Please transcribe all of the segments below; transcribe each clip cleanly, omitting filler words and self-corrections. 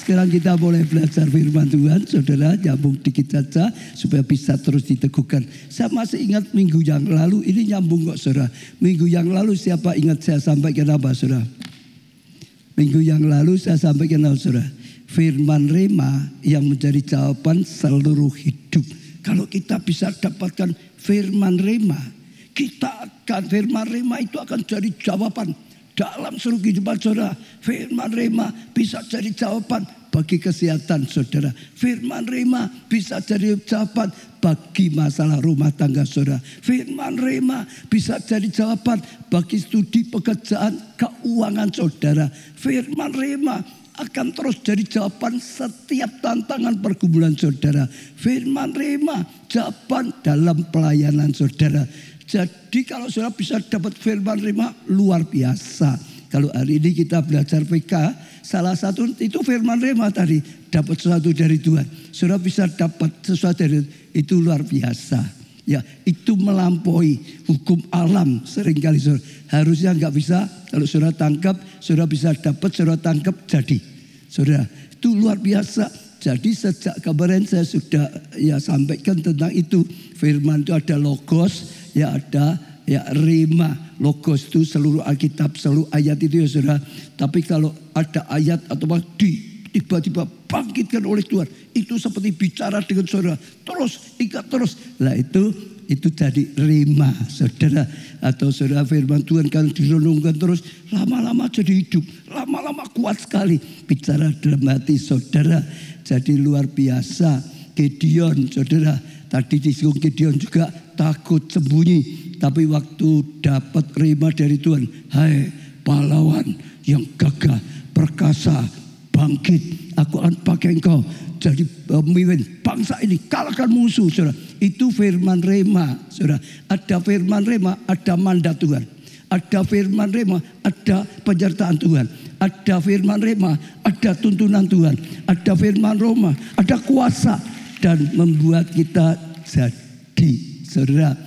sekarang kita boleh belajar firman Tuhan. Saudara, nyambung dikit saja supaya bisa terus diteguhkan. Saya masih ingat minggu yang lalu, ini nyambung kok saudara. Minggu yang lalu siapa ingat saya sampaikan apa saudara? Minggu yang lalu saya sampaikan apa saudara? Firman Rema yang menjadi jawaban seluruh hidup. Kalau kita bisa dapatkan firman Rema, firman Rema itu akan jadi jawaban dalam seluruh kehidupan saudara. Firman Rema bisa jadi jawaban bagi kesehatan saudara. Firman Rema bisa jadi jawaban bagi masalah rumah tangga saudara. Firman Rema bisa jadi jawaban bagi studi pekerjaan, keuangan saudara. Firman Rema akan terus jadi jawaban setiap tantangan pergumulan saudara. Firman Rema jawaban dalam pelayanan saudara. Jadi kalau saudara bisa dapat firman Rema luar biasa. Kalau hari ini kita belajar PK, salah satu itu firman Rema tadi, dapat sesuatu dari Tuhan. Saudara bisa dapat sesuatu dari itu luar biasa. Ya, itu melampaui hukum alam seringkali saudara. Harusnya nggak bisa, kalau saudara tangkap, saudara bisa dapat, saudara tangkap jadi. Saudara, itu luar biasa. Jadi sejak kemarin saya sudah sampaikan tentang itu. Firman itu ada logos, ada rema. Logos itu seluruh Alkitab, seluruh ayat itu ya saudara. Tapi kalau ada ayat atau tiba-tiba bangkitkan oleh Tuhan, itu seperti bicara dengan saudara. Terus, ikat terus. Lah itu jadi rema saudara. Atau saudara firman Tuhan kan direnungkan terus, lama-lama jadi hidup. Lama-lama kuat sekali bicara dalam hati saudara. Jadi luar biasa. Gideon saudara, tadi disinggung Gideon juga takut sembunyi. Tapi waktu dapat rema dari Tuhan, hai pahlawan yang gagah, perkasa, bangkit, aku akan pakai engkau jadi pemimpin bangsa ini, kalahkan musuh saudara. Itu firman Rema saudara. Ada firman Rema, ada mandat Tuhan. Ada firman Rema, ada penyertaan Tuhan. Ada firman Rema, ada tuntunan Tuhan. Ada firman Rema, ada kuasa. Dan membuat kita jadi saudara.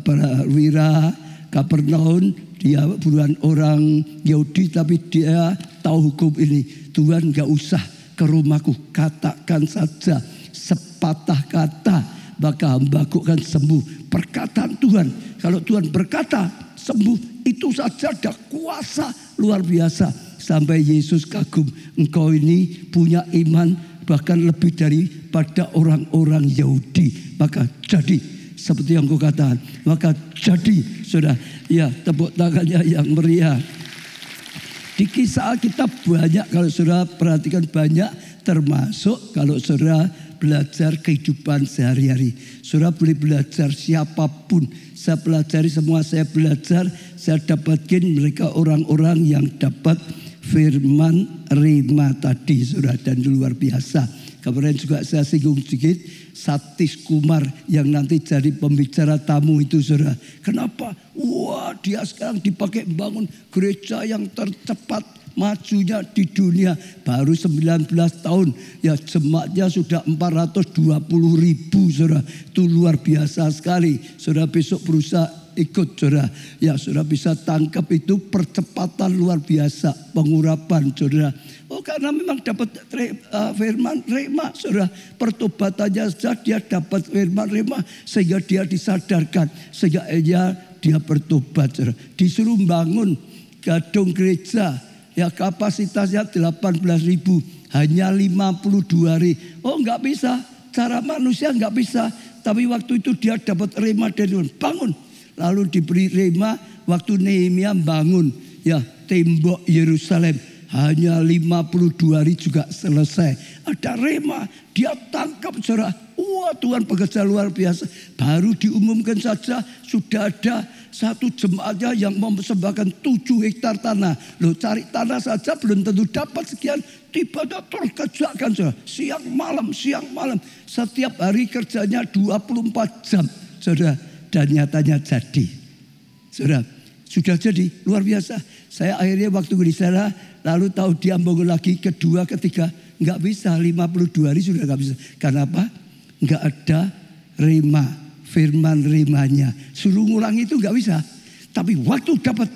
Para wira Kapernaum, dia bukan orang Yahudi, tapi dia tahu hukum ini. Tuhan gak usah ke rumahku, katakan saja sepatah kata, maka hambaku akan sembuh. Perkataan Tuhan, kalau Tuhan berkata sembuh, itu saja ada kuasa luar biasa. Sampai Yesus kagum, engkau ini punya iman bahkan lebih daripada orang-orang Yahudi. Maka jadi seperti yang kau katakan, maka jadi saudara. Ya, tepuk tangannya yang meriah. Di kisah Alkitab banyak, kalau saudara perhatikan banyak, termasuk kalau saudara belajar kehidupan sehari-hari. Saudara boleh belajar siapapun. Saya pelajari semua, saya belajar, saya dapatkan mereka orang-orang yang dapat firman Rema tadi saudara, dan luar biasa. Kemarin juga saya singgung sedikit Satis Kumar yang nanti jadi pembicara tamu itu saudara. Kenapa? Wah, dia sekarang dipakai membangun gereja yang tercepat majunya di dunia. Baru 19 tahun ya, jemaatnya sudah 420.000 saudara. Itu luar biasa sekali. Saudara besok berusaha ikut saudara. Ya, saudara bisa tangkap itu percepatan luar biasa, pengurapan saudara. Oh, karena memang dapat firman Rema saudara. Pertobatannya saja dia dapat firman Rema sehingga dia disadarkan, sehingga dia bertobat saudara. Disuruh bangun gedung gereja, ya kapasitasnya 18.000, hanya 52 hari. Oh, nggak bisa, cara manusia nggak bisa. Tapi waktu itu dia dapat rema dari Tuhan, bangun. Lalu diberi rema waktu Nehemia bangun ya tembok Yerusalem, hanya 52 hari juga selesai. Ada rema, dia tangkap saudara. Wah, Tuhan bekerja luar biasa. Baru diumumkan saja sudah ada satu jemaatnya yang mempersembahkan 7 hektar tanah. Loh, cari tanah saja belum tentu dapat sekian. Tiba-tiba terus kerjakan saudara. Siang malam. Setiap hari kerjanya 24 jam saudara. Dan nyatanya jadi. Saudara, sudah jadi, luar biasa. Saya akhirnya waktu di sana, lalu tahu dia bangun lagi, kedua, ketiga. Nggak bisa, 52 hari sudah nggak bisa. Karena apa? Nggak ada rema, firman remanya. Suruh ngulang itu nggak bisa. Tapi waktu dapat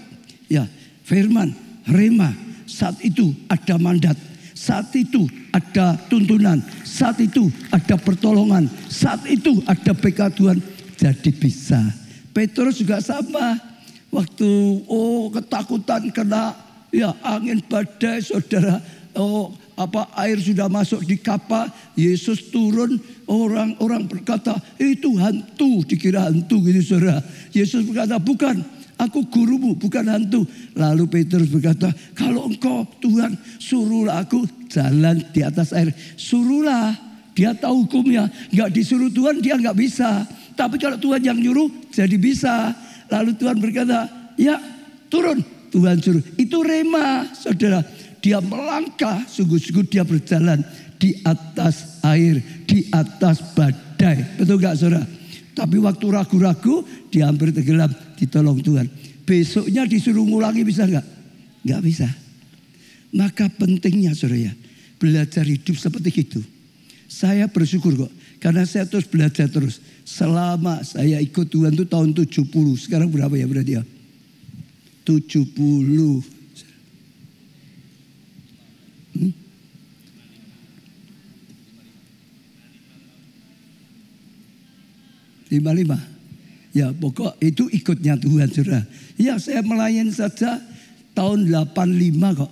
ya firman, rema, saat itu ada mandat. Saat itu ada tuntunan, saat itu ada pertolongan, saat itu ada berkat Tuhan, jadi bisa. Petrus juga sama. Waktu ketakutan kena angin badai, saudara. Air sudah masuk di kapal, Yesus turun, orang-orang berkata itu hantu, dikira hantu gitu, saudara. Yesus berkata, bukan, aku gurumu, bukan hantu. Lalu Petrus berkata, kalau engkau Tuhan, suruhlah aku jalan di atas air. Suruhlah, dia tahu hukumnya. Gak disuruh Tuhan, dia gak bisa. Tapi kalau Tuhan yang nyuruh, jadi bisa. Lalu Tuhan berkata, ya turun. Tuhan suruh. Itu rema, saudara. Dia melangkah, sungguh-sungguh dia berjalan di atas air, di atas badai. Betul gak, saudara? Tapi waktu ragu-ragu, dia hampir tenggelam, ditolong Tuhan. Besoknya disuruh ngulangi, bisa gak? Gak bisa. Maka pentingnya, saudara, belajar hidup seperti itu. Saya bersyukur kok, karena saya terus belajar terus. Selama saya ikut Tuhan itu tahun 70. Sekarang berapa ya berarti ya? 70. 55. Ya pokok itu ikutnya Tuhan, saudara. Ya saya melayani saja tahun 85 kok.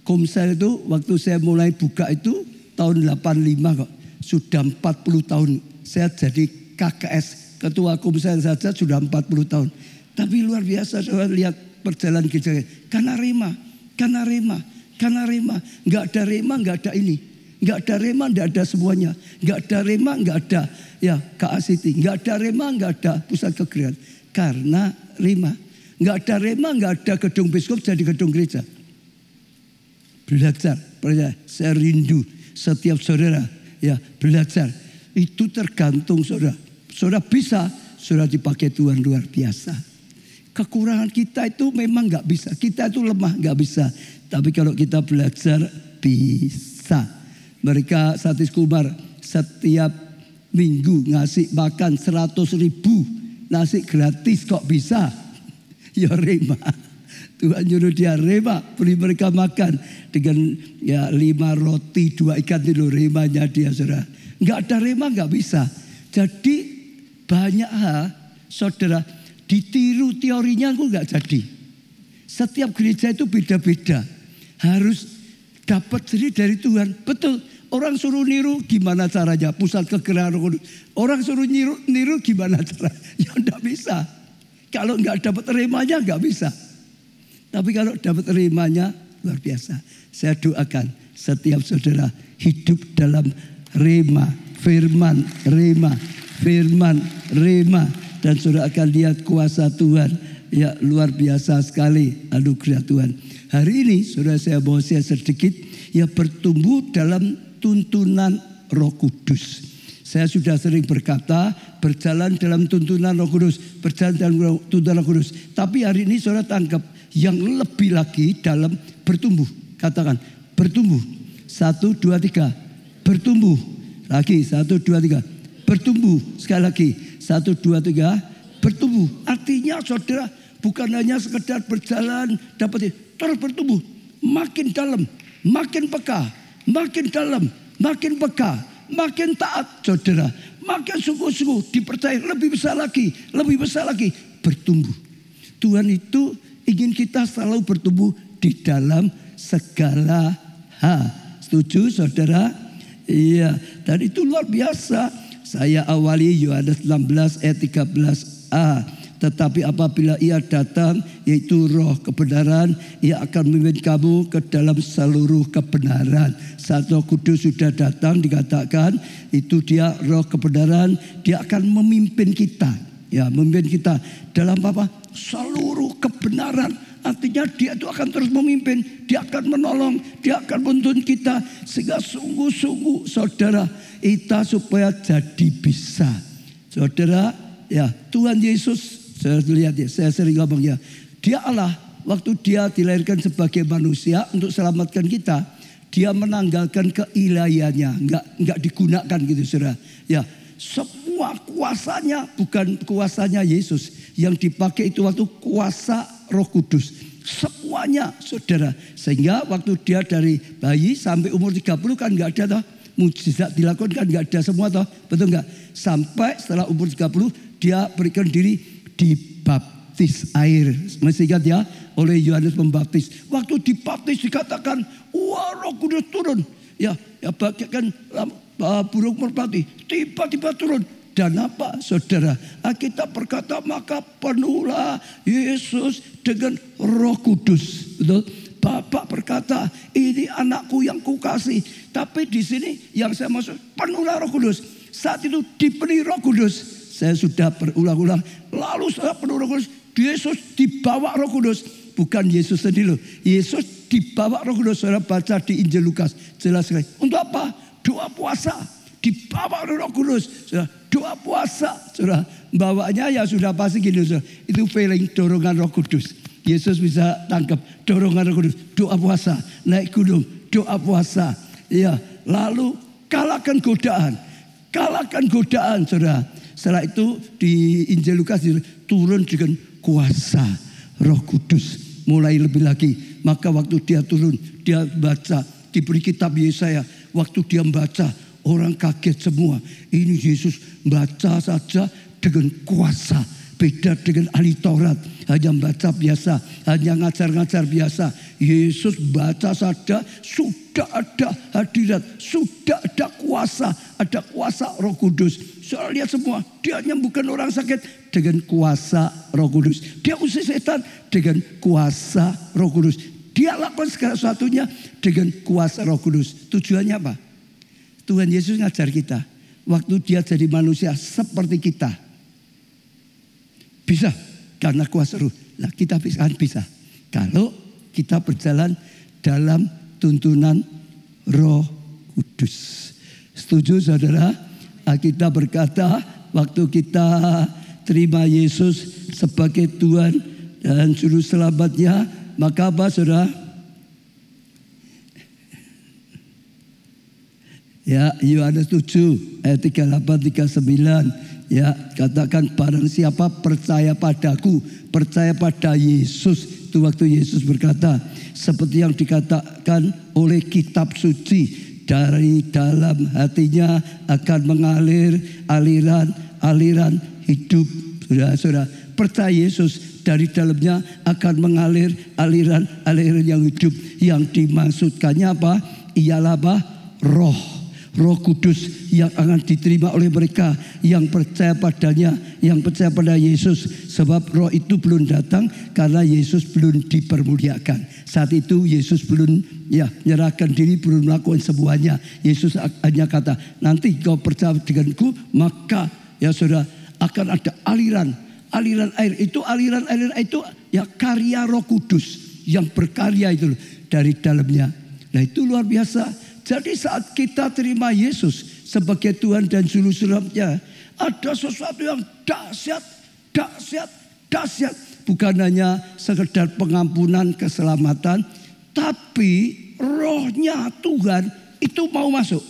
Komsel itu waktu saya mulai buka itu tahun 85 kok. Sudah 40 tahun. Saya jadi KKS, ketua Komsel saja sudah 40 tahun. Tapi luar biasa, saudara, lihat perjalanan kita. Karena rema. Nggak ada rema, nggak ada ini. Nggak ada rema, nggak ada semuanya. Nggak ada rema, nggak ada KACT. Nggak ada rema, nggak ada pusat kegerean. Karena rema. Nggak ada rema, nggak ada gedung biskop jadi gedung gereja. Belajar. Saya rindu setiap saudara belajar. Itu tergantung saudara. Saudara bisa, saudara dipakai Tuhan luar biasa. Kekurangan kita itu memang nggak bisa. Kita itu lemah, nggak bisa. Tapi kalau kita belajar bisa. Mereka Satis Kumar setiap minggu ngasih makan 100.000 nasi gratis, kok bisa? Ya rema. Tuhan nyuruh dia rema, beri mereka makan dengan 5 roti 2 ikan itu, remanya dia, saudara. Nggak ada rema nggak bisa. Jadi banyak hal, saudara, ditiru teorinya aku nggak jadi. Setiap gereja itu beda-beda. Harus dapat sendiri dari Tuhan. Betul. Orang suruh niru gimana caranya? Pusat kegerean. Orang suruh niru gimana cara? Ya enggak bisa. Kalau enggak dapat remanya enggak bisa. Tapi kalau dapat remanya luar biasa. Saya doakan setiap saudara hidup dalam rema, firman, rema, firman, rema, dan saudara akan lihat kuasa Tuhan. Ya luar biasa sekali anugerah Tuhan. Hari ini saudara saya mau share sedikit bertumbuh dalam tuntunan Roh Kudus. Saya sudah sering berkata berjalan dalam tuntunan Roh Kudus, berjalan dalam tuntunan Roh Kudus. Tapi hari ini saudara tangkap yang lebih lagi dalam bertumbuh. Katakan bertumbuh. 1, 2, 3. Bertumbuh. Lagi 1, 2, 3. Bertumbuh. Sekali lagi 1, 2, 3. Bertumbuh. Artinya saudara bukan hanya sekedar berjalan dapat, terus bertumbuh. Makin dalam, makin peka, makin dalam, makin peka, makin taat, saudara. Makin sungguh-sungguh dipercaya, lebih besar lagi, bertumbuh. Tuhan itu ingin kita selalu bertumbuh di dalam segala hal. Setuju, saudara? Iya, dan itu luar biasa. Saya awali Yohanes 16 ayat 13a. Tetapi apabila ia datang, yaitu Roh kebenaran, ia akan memimpin kamu ke dalam seluruh kebenaran. Saat Roh Kudus sudah datang, dikatakan itu dia Roh kebenaran, dia akan memimpin kita. Ya, memimpin kita dalam apa? Seluruh kebenaran. Artinya dia itu akan terus memimpin, dia akan menolong, dia akan menuntun kita. Sehingga sungguh-sungguh saudara, kita supaya jadi bisa. Saudara, ya Tuhan Yesus, saya lihat ya, saya sering ngomong ya, dia Allah. Waktu dia dilahirkan sebagai manusia untuk selamatkan kita, dia menanggalkan keilahiannya, nggak digunakan gitu, saudara. Ya, semua kuasanya bukan kuasanya Yesus, yang dipakai itu waktu kuasa Roh Kudus. Semuanya, saudara. Sehingga waktu dia dari bayi sampai umur 30 kan nggak ada toh. Mujizat dilakukan kan nggak ada semua toh. Betul nggak? Sampai setelah umur 30 dia berikan diri dibaptis air. Masih ingat ya? Oleh Yohanes Pembaptis. Waktu dibaptis dikatakan, wah Roh Kudus turun. Ya bagaikan burung merpati. Tiba-tiba turun. Dan apa saudara? Alkitab berkata maka penuhlah Yesus dengan Roh Kudus. Betul? Bapak berkata ini anakku yang kukasih. Tapi di sini yang saya maksud penuhlah Roh Kudus. Saat itu dipenuhi Roh Kudus. Saya sudah berulang-ulang. Lalu setelah penuh Roh Kudus, Yesus dibawa Roh Kudus. Bukan Yesus sendiri loh. Yesus dibawa Roh Kudus. Saudara baca di Injil Lukas. Jelas sekali. Untuk apa? Doa puasa. Dibawa Roh Kudus. Saudara, doa puasa. Saudara, bawanya ya sudah pasti gini. Saudara. Itu feeling dorongan Roh Kudus. Yesus bisa tangkap dorongan Roh Kudus. Doa puasa. Naik gunung. Doa puasa. Ya, lalu kalahkan godaan. Kalahkan godaan, saudara. Setelah itu di Injil Lukas turun dengan kuasa Roh Kudus. Mulai lebih lagi. Maka waktu dia turun, dia baca. Diberi kitab Yesaya. Waktu dia membaca, orang kaget semua. Ini Yesus baca saja dengan kuasa. Beda dengan ahli Taurat. Hanya baca biasa. Hanya ngajar-ngajar biasa. Yesus baca saja. Sudah ada hadirat. Sudah ada kuasa. Ada kuasa Roh Kudus. Soal lihat semua. Dia nyembuhkan orang sakit dengan kuasa Roh Kudus. Dia usir setan dengan kuasa Roh Kudus. Dia lakukan segala sesuatunya dengan kuasa Roh Kudus. Tujuannya apa? Tuhan Yesus ngajar kita. Waktu dia jadi manusia seperti kita. Bisa. Karena kuasa Roh. Nah, kita bisa. Kalau kita berjalan dalam tuntunan Roh Kudus. Setuju saudara? Kita berkata waktu kita terima Yesus sebagai Tuhan dan Juru Selamatnya. Maka apa saudara? Ya, Yohanes 7 ayat 38-39. Ya, katakan barang siapa percaya padaku, percaya pada Yesus. Itu waktu Yesus berkata, seperti yang dikatakan oleh kitab suci, dari dalam hatinya akan mengalir aliran hidup. Saudara, percaya Yesus, dari dalamnya akan mengalir aliran yang hidup. Yang dimaksudkannya apa? Ialah apa? Roh Kudus yang akan diterima oleh mereka yang percaya padanya, yang percaya pada Yesus. Sebab roh itu belum datang karena Yesus belum dipermuliakan. Saat itu Yesus belum menyerahkan diri, belum melakukan semuanya. Yesus hanya kata, nanti kau percaya denganku, maka ya saudara akan ada aliran air. Itu aliran itu ya karya Roh Kudus yang berkarya itu dari dalamnya. Nah itu luar biasa. Jadi saat kita terima Yesus sebagai Tuhan dan Juru Selamatnya, ada sesuatu yang dahsyat. Bukan hanya sekedar pengampunan, keselamatan, tapi rohnya Tuhan itu mau masuk.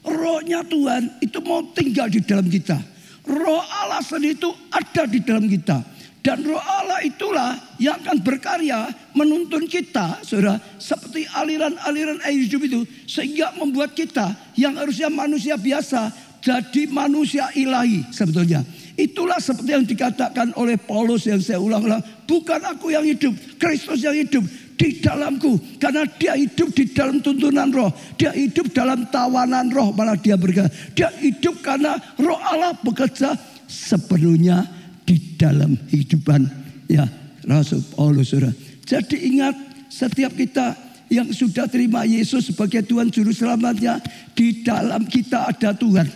Rohnya Tuhan itu mau tinggal di dalam kita. Roh Allah sendiri itu ada di dalam kita. Dan roh Allah itulah yang akan berkarya menuntun kita, saudara, seperti aliran-aliran air hidup itu. Sehingga membuat kita yang harusnya manusia biasa jadi manusia ilahi sebetulnya. Itulah seperti yang dikatakan oleh Paulus yang saya ulang-ulang. Bukan aku yang hidup, Kristus yang hidup di dalamku. Karena dia hidup di dalam tuntunan roh. Dia hidup dalam tawanan roh, malah dia berkata. Dia hidup karena roh Allah bekerja sepenuhnya di dalam kehidupan ya Rasul Paulus, saudara. Jadi ingat, setiap kita yang sudah terima Yesus sebagai Tuhan Juru Selamatnya, di dalam kita ada Tuhan.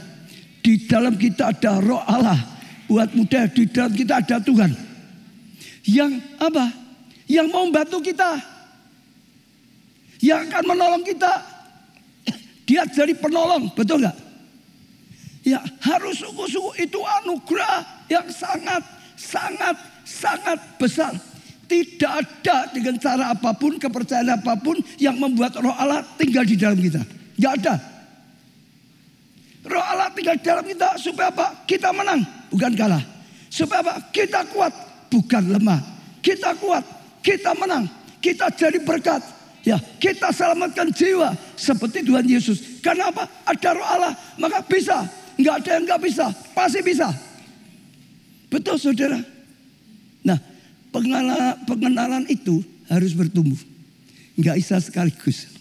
Di dalam kita ada roh Allah. Buat muda, di dalam kita ada Tuhan. Yang apa? Yang mau membantu kita. Yang akan menolong kita. Dia jadi penolong, betul gak? Ya, harus sungguh-sungguh itu anugerah yang sangat besar. Tidak ada dengan cara apapun, kepercayaan apapun yang membuat roh Allah tinggal di dalam kita. Tidak ada. Roh Allah tinggal di dalam kita supaya apa? Kita menang, bukan kalah. Supaya apa? Kita kuat, bukan lemah. Kita kuat, kita menang, kita jadi berkat. Ya, kita selamatkan jiwa seperti Tuhan Yesus. Karena apa? Ada Roh Allah, maka bisa. Enggak ada yang enggak bisa, pasti bisa. Betul saudara. Nah, pengenalan itu harus bertumbuh. Enggak bisa sekaligus.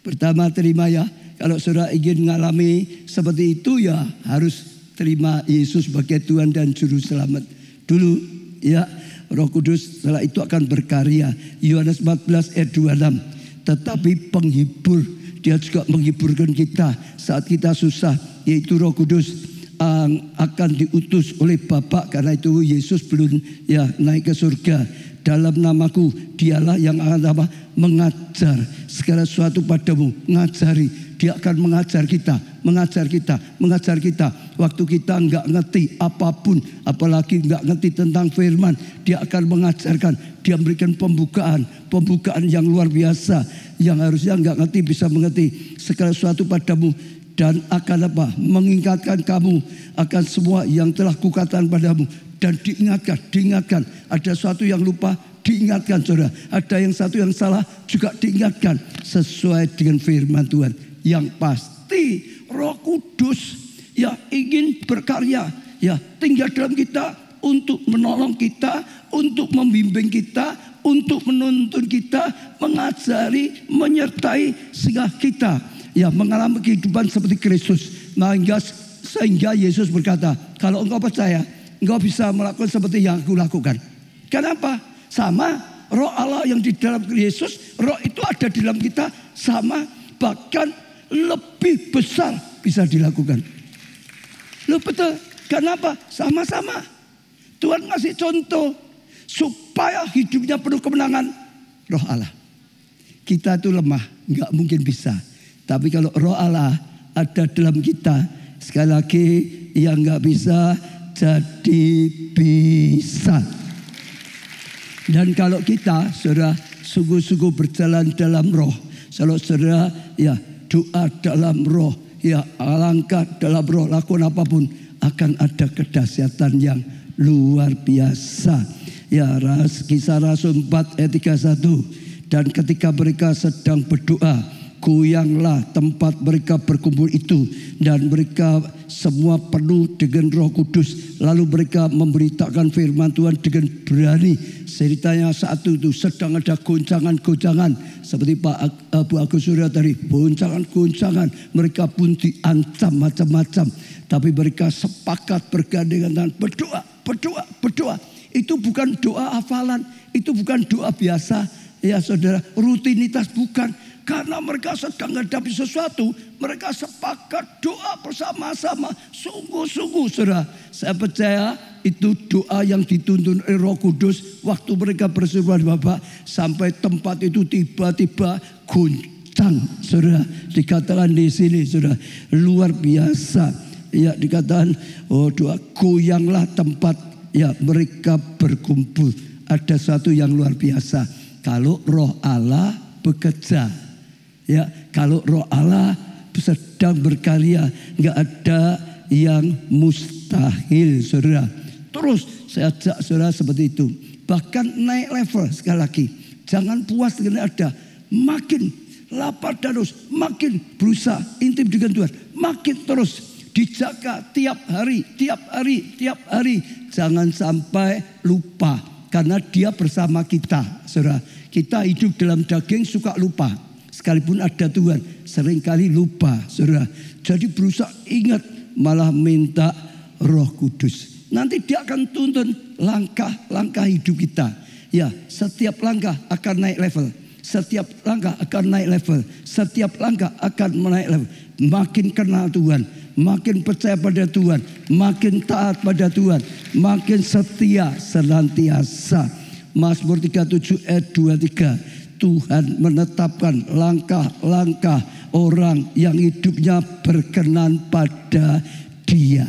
Pertama terima ya. Kalau saudara ingin mengalami seperti itu ya harus terima Yesus sebagai Tuhan dan Juru Selamat dulu ya. Roh Kudus setelah itu akan berkarya. Yohanes 14 ayat 26. Tetapi penghibur, dia juga menghiburkan kita saat kita susah, yaitu Roh Kudus akan diutus oleh Bapa. Karena itu Yesus belum ya naik ke surga. Dalam namaku dialah yang akan mengajar segala sesuatu padamu, ngajari. Dia akan mengajar kita. Waktu kita enggak ngerti apapun, apalagi enggak ngerti tentang firman, dia akan mengajarkan. Dia memberikan pembukaan yang luar biasa, yang harusnya enggak ngerti bisa mengerti segala sesuatu padamu, dan akan mengingatkan kamu akan semua yang telah kukatakan padamu. Dan diingatkan. Ada sesuatu yang lupa, diingatkan saudara. Ada yang satu yang salah juga diingatkan sesuai dengan firman Tuhan. Yang pasti Roh Kudus ya ingin berkarya, ya tinggal dalam kita untuk menolong kita, untuk membimbing kita, untuk menuntun kita, mengajari, menyertai sehingga kita ya mengalami kehidupan seperti Kristus. Sehingga Yesus berkata, kalau engkau percaya, engkau bisa melakukan seperti yang aku lakukan. Kenapa? Sama Roh Allah yang di dalam Yesus, Roh itu ada di dalam kita, sama bahkan lebih besar bisa dilakukan. Loh betul. Kenapa? Sama-sama. Tuhan ngasih contoh supaya hidupnya penuh kemenangan. Roh Allah. Kita itu lemah, nggak mungkin bisa. Tapi kalau Roh Allah ada dalam kita, sekali lagi yang nggak bisa jadi bisa. Dan kalau kita saudara sungguh-sungguh berjalan dalam Roh, kalau saudara ya doa dalam Roh, ya langkah dalam Roh, lakukan apapun, akan ada kedahsyatan yang luar biasa. Ya, Kisah Rasul 4 ayat 31. Dan ketika mereka sedang berdoa, goyanglah tempat mereka berkumpul itu, dan mereka semua penuh dengan Roh Kudus. Lalu mereka memberitakan firman Tuhan dengan berani. Ceritanya saat itu sedang ada goncangan-goncangan, seperti Pak Abu Agus Surya tadi, goncangan-goncangan. Mereka pun diancam macam-macam, tapi mereka sepakat bergandengan tangan, berdoa. Itu bukan doa hafalan, itu bukan doa biasa, ya saudara, rutinitas bukan. Karena mereka sedang menghadapi sesuatu, mereka sepakat doa bersama-sama. Sungguh-sungguh saudara, saya percaya itu doa yang dituntun oleh Roh Kudus. Waktu mereka bersama Bapak, sampai tempat itu tiba-tiba goncang. Saudara, dikatakan di sini saudara, luar biasa. Ya, dikatakan doa goyanglah tempat ya mereka berkumpul. Ada satu yang luar biasa. Kalau Roh Allah bekerja, ya, kalau Roh Allah sedang berkarya, nggak ada yang mustahil, saudara. Terus saya ajak saudara seperti itu. Bahkan naik level sekali lagi. Jangan puas dengan ada. Makin lapar terus, makin berusaha intim dengan Tuhan. Makin terus dijaga tiap hari. Jangan sampai lupa. Karena dia bersama kita, saudara. Kita hidup dalam daging suka lupa. Sekalipun ada Tuhan, seringkali lupa, saudara. Jadi berusaha ingat, malah minta Roh Kudus. Nanti dia akan tuntun langkah-langkah hidup kita. Ya, setiap langkah akan naik level. Setiap langkah akan naik level. Setiap langkah akan naik level. Makin kenal Tuhan, makin percaya pada Tuhan, makin taat pada Tuhan, makin setia senantiasa. Mazmur 37 ayat 23. Tuhan menetapkan langkah-langkah orang yang hidupnya berkenan pada Dia.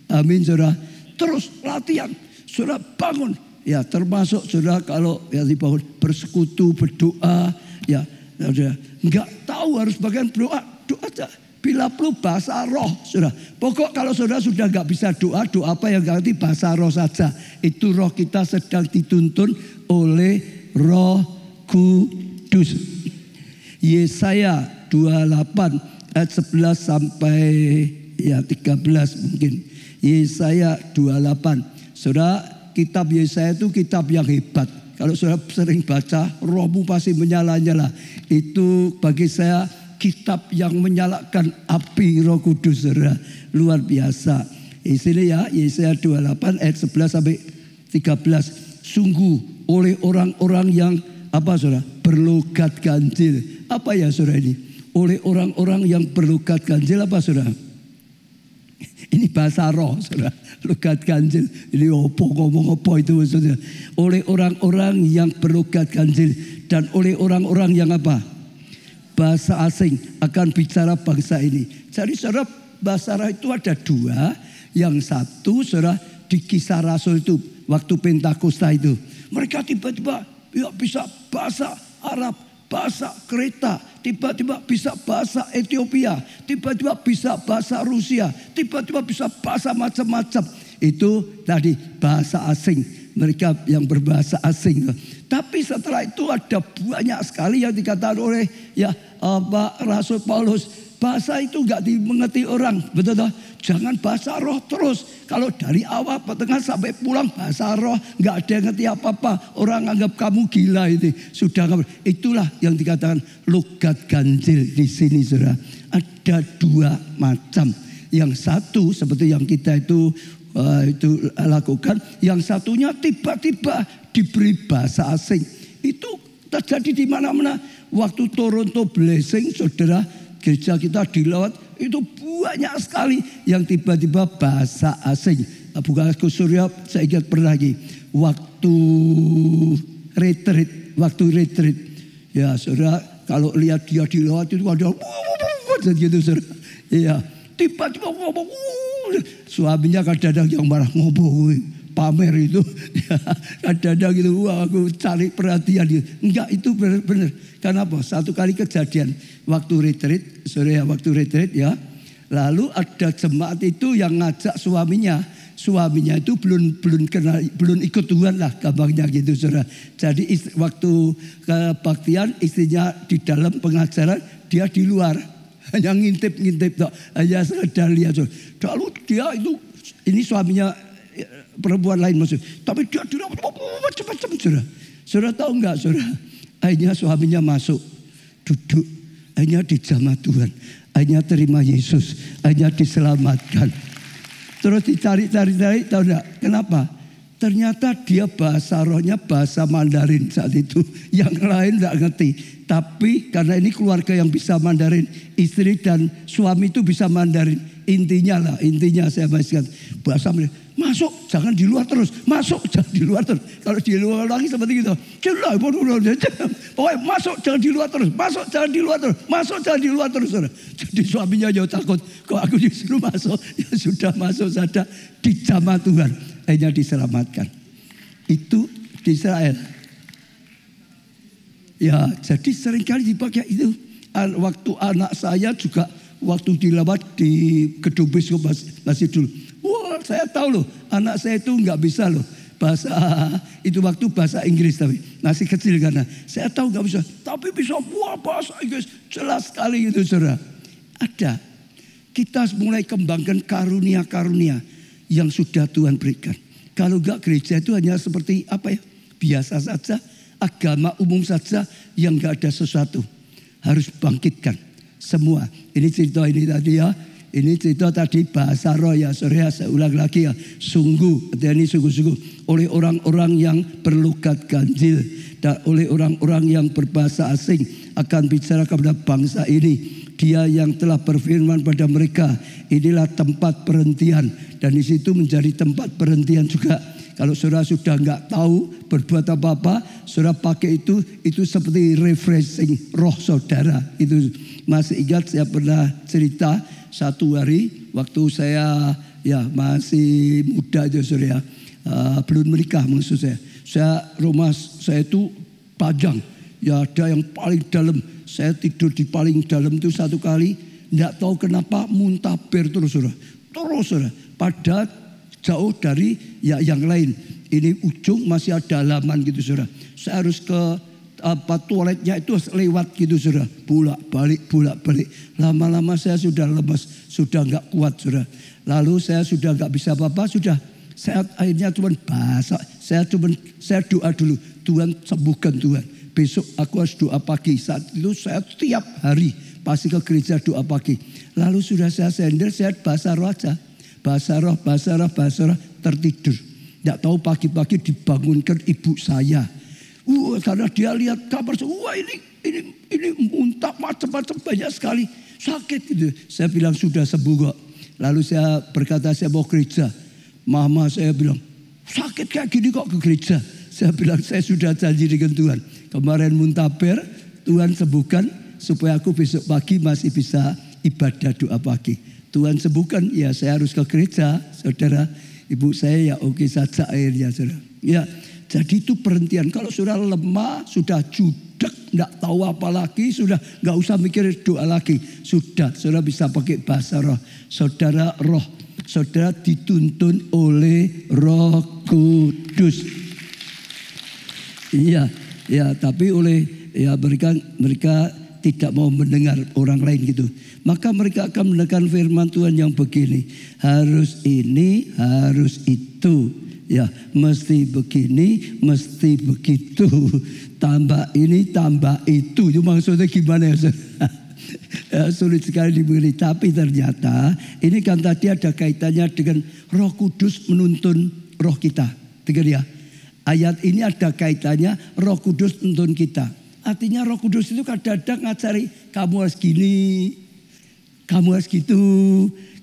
Amin, saudara. Terus latihan, saudara bangun. Ya, termasuk saudara kalau ya dibangun bersekutu, berdoa. Ya, saudara nggak tahu harus bagian doa aja. Bila perlu bahasa roh, saudara. Pokok kalau saudara sudah nggak bisa doa apa yang ganti bahasa roh saja. Itu roh kita sedang dituntun oleh Roh Kudus. Yesaya 28 ayat 11 sampai 13 mungkin. Yesaya 28. Saudara, kitab Yesaya itu kitab yang hebat. Kalau saudara sering baca, rohmu pasti menyala-nyala. Itu bagi saya kitab yang menyalakan api Roh Kudus, saudara. Luar biasa. Di sini ya, Yesaya 28 ayat 11 sampai 13. Sungguh oleh orang-orang yang saudara? Berlogat ganjil. Apa ya saudara ini? Oleh orang-orang yang berlogat ganjil apa saudara? Ini bahasa roh saudara. Logat ganjil. Ini ngomong apa itu maksudnya? Oleh orang-orang yang berlogat ganjil. Dan oleh orang-orang yang apa? Bahasa asing akan bicara bangsa ini. Jadi saudara, bahasa roh itu ada dua. Yang satu saudara di Kisah Rasul itu. Waktu Pentakosta itu. Mereka tiba-tiba bisa bahasa Arab, bahasa Kreta, tiba-tiba bisa bahasa Ethiopia, tiba-tiba bisa bahasa Rusia, tiba-tiba bisa bahasa macam-macam. Itu tadi bahasa asing, mereka yang berbahasa asing. Tapi setelah itu ada banyak sekali yang dikatakan oleh Rasul Paulus. Bahasa itu nggak dimengerti orang, betul tak? Jangan bahasa roh terus. Kalau dari awal pertengahan sampai pulang bahasa roh, nggak ada yang ngerti apa-apa. Orang anggap kamu gila itu. Itulah yang dikatakan logat ganjil di sini, saudara. Ada dua macam. Yang satu seperti yang kita itu lakukan. Yang satunya tiba-tiba diberi bahasa asing. Itu terjadi di mana-mana. Waktu Toronto Blessing, saudara. Gereja kita dilawat itu banyak sekali yang tiba-tiba bahasa asing. Bukan aku Surya, saya ingat pernah lagi waktu retreat. Ya saudara, kalau lihat dia dilawat itu ada gitu saudara. Iya, tiba-tiba ngomong, suaminya kadang-kadang yang marah ngomong. Pamer itu kadang-kadang gitu, wah aku cari perhatian gitu. Enggak, itu benar. Kenapa? Satu kali kejadian waktu retreat ya. Lalu ada jemaat itu yang ngajak suaminya itu belum ikut Tuhan lah, gampangnya gitu saudara. Jadi waktu kebaktian istrinya di dalam pengajaran, dia di luar hanya ngintip tok, hanya sekedar lihat. Lalu dia itu ini suaminya perempuan lain maksud. Tapi dia cepat-cepat saudara. Saudara tahu enggak saudara? Akhirnya suaminya masuk, duduk, akhirnya dijamah Tuhan, akhirnya terima Yesus, akhirnya diselamatkan. Terus dicari-cari, tahu enggak? Kenapa? Ternyata dia bahasa rohnya bahasa Mandarin saat itu. Yang lain enggak ngerti. Tapi karena ini keluarga yang bisa Mandarin, istri dan suami itu bisa Mandarin. Intinya saya masih bahasa Mandarin. Masuk, jangan di luar terus. Masuk, jangan di luar terus. Kalau di luar lagi seperti itu. Pokoknya masuk, jangan di luar terus. Masuk, jangan di luar terus. Masuk, jangan di luar terus. Jadi suaminya jauh takut. Kok aku disuruh masuk? Ya sudah masuk saja. Dijamah Tuhan. Akhirnya diselamatkan. Itu di Israel. Ya, jadi seringkali dipakai itu. Waktu anak saya juga waktu dilawat di gedung biskop masih dulu. Wah, saya tahu loh, anak saya itu nggak bisa loh bahasa itu waktu bahasa Inggris, tapi masih kecil karena saya tahu nggak bisa, tapi bisa bahasa Inggris jelas sekali itu saudara. Ada, kita harus mulai kembangkan karunia-karunia yang sudah Tuhan berikan. Kalau nggak, gereja itu hanya seperti apa ya, biasa saja, agama umum saja yang nggak ada sesuatu. Harus bangkitkan semua. Ini cerita ini tadi ya. Ini cerita tadi bahasa roh ya, saudara, saya ulang lagi ya. Sungguh, ini sungguh-sungguh oleh orang-orang yang berlogat ganjil dan oleh orang-orang yang berbahasa asing akan bicara kepada bangsa ini. Dia yang telah berfirman pada mereka, inilah tempat perhentian, dan di situ menjadi tempat perhentian juga. Kalau saudara sudah nggak tahu berbuat apa-apa, saudara pakai itu seperti refreshing roh saudara. Itu masih ingat saya pernah cerita. Satu hari waktu saya ya masih muda aja saudara, belum menikah maksud saya. Rumah saya itu panjang, ya ada yang paling dalam. Saya tidur di paling dalam itu satu kali, nggak tahu kenapa muntaber terus saudara. Pada jauh dari ya yang lain. Ini ujung masih ada halaman gitu saudara. Saya harus ke toiletnya itu lewat gitu saudara. Bolak-balik. Lama-lama saya sudah lemas, sudah nggak kuat saudara. Lalu saya sudah nggak bisa apa-apa, saya akhirnya Tuhan bahasa. Saya doa dulu, Tuhan sembuhkan Tuhan. Besok aku harus doa pagi. Saat itu saya tiap hari pasti ke gereja doa pagi. Lalu sudah saya sender, saya bahasa roh aja. Bahasa roh, tertidur. Tidak tahu pagi-pagi dibangunkan ibu saya. Karena dia lihat kabar, wah ini muntah macam-macam banyak sekali. Sakit gitu. Saya bilang sudah sembuh kok. Lalu saya berkata saya mau gereja. Mama saya bilang, sakit kayak gini kok ke gereja. Saya bilang saya sudah janji dengan Tuhan. Kemarin muntaber, Tuhan sembuhkan supaya aku besok pagi masih bisa ibadah doa pagi. Tuhan sembuhkan, ya saya harus ke gereja, saudara. Ibu saya ya oke saja akhirnya, saudara. Ya, jadi itu perhentian. Kalau saudara lemah, sudah judek, tidak tahu apa lagi, sudah nggak usah mikir doa lagi. Sudah, saudara bisa pakai bahasa roh. Saudara dituntun oleh Roh Kudus. Iya, ya, tapi mereka tidak mau mendengar orang lain gitu. Maka mereka akan mendengar firman Tuhan yang begini. Harus ini, harus itu. Ya, mesti begini, mesti begitu. Tambah ini, tambah itu. Itu maksudnya gimana ya? Sulit sekali diberi. Tapi ternyata ini kan tadi ada kaitannya dengan Roh Kudus menuntun roh kita. Dengar ya. Ayat ini ada kaitannya Roh Kudus menuntun kita. Artinya Roh Kudus itu kadang-kadang ngajari kamu harus gini, kamu harus gitu,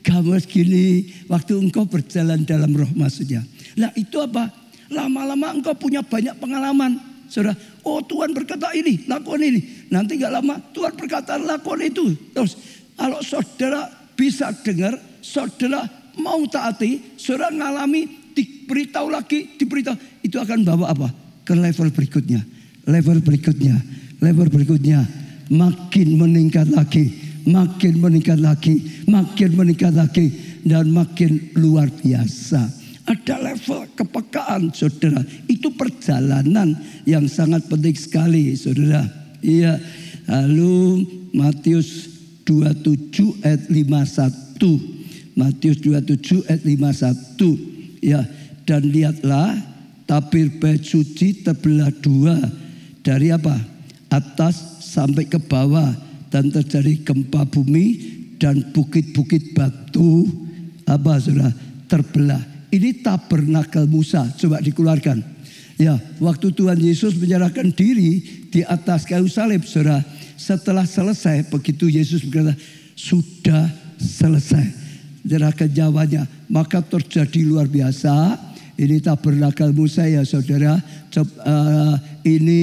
kamu harus gini. Waktu engkau berjalan dalam roh maksudnya. Nah itu apa? Lama-lama engkau punya banyak pengalaman. Saudara, oh Tuhan berkata ini, lakukan ini. Nanti gak lama Tuhan berkata lakukan itu. Terus kalau saudara bisa dengar, saudara mau taati, saudara ngalami, diberitahu lagi, diberitahu. Itu akan bawa apa? Ke level berikutnya. Level berikutnya makin meningkat lagi, makin meningkat lagi, dan makin luar biasa. Ada level kepekaan, saudara. Itu perjalanan yang sangat penting sekali, saudara. Iya. Lalu Matius 27 ayat 51. Matius 27 ayat 51. Ya, dan lihatlah tabir bait suci terbelah dua. Dari apa? Atas sampai ke bawah, dan terjadi gempa bumi dan bukit-bukit batu apa saudara terbelah. Ini tabernakel Musa, coba dikeluarkan. Ya, waktu Tuhan Yesus menyerahkan diri di atas kayu salib, saudara. Setelah selesai, begitu Yesus berkata sudah selesai, menyerahkan nyawanya, maka terjadi luar biasa. Ini tabernakel Musa ya saudara. Ini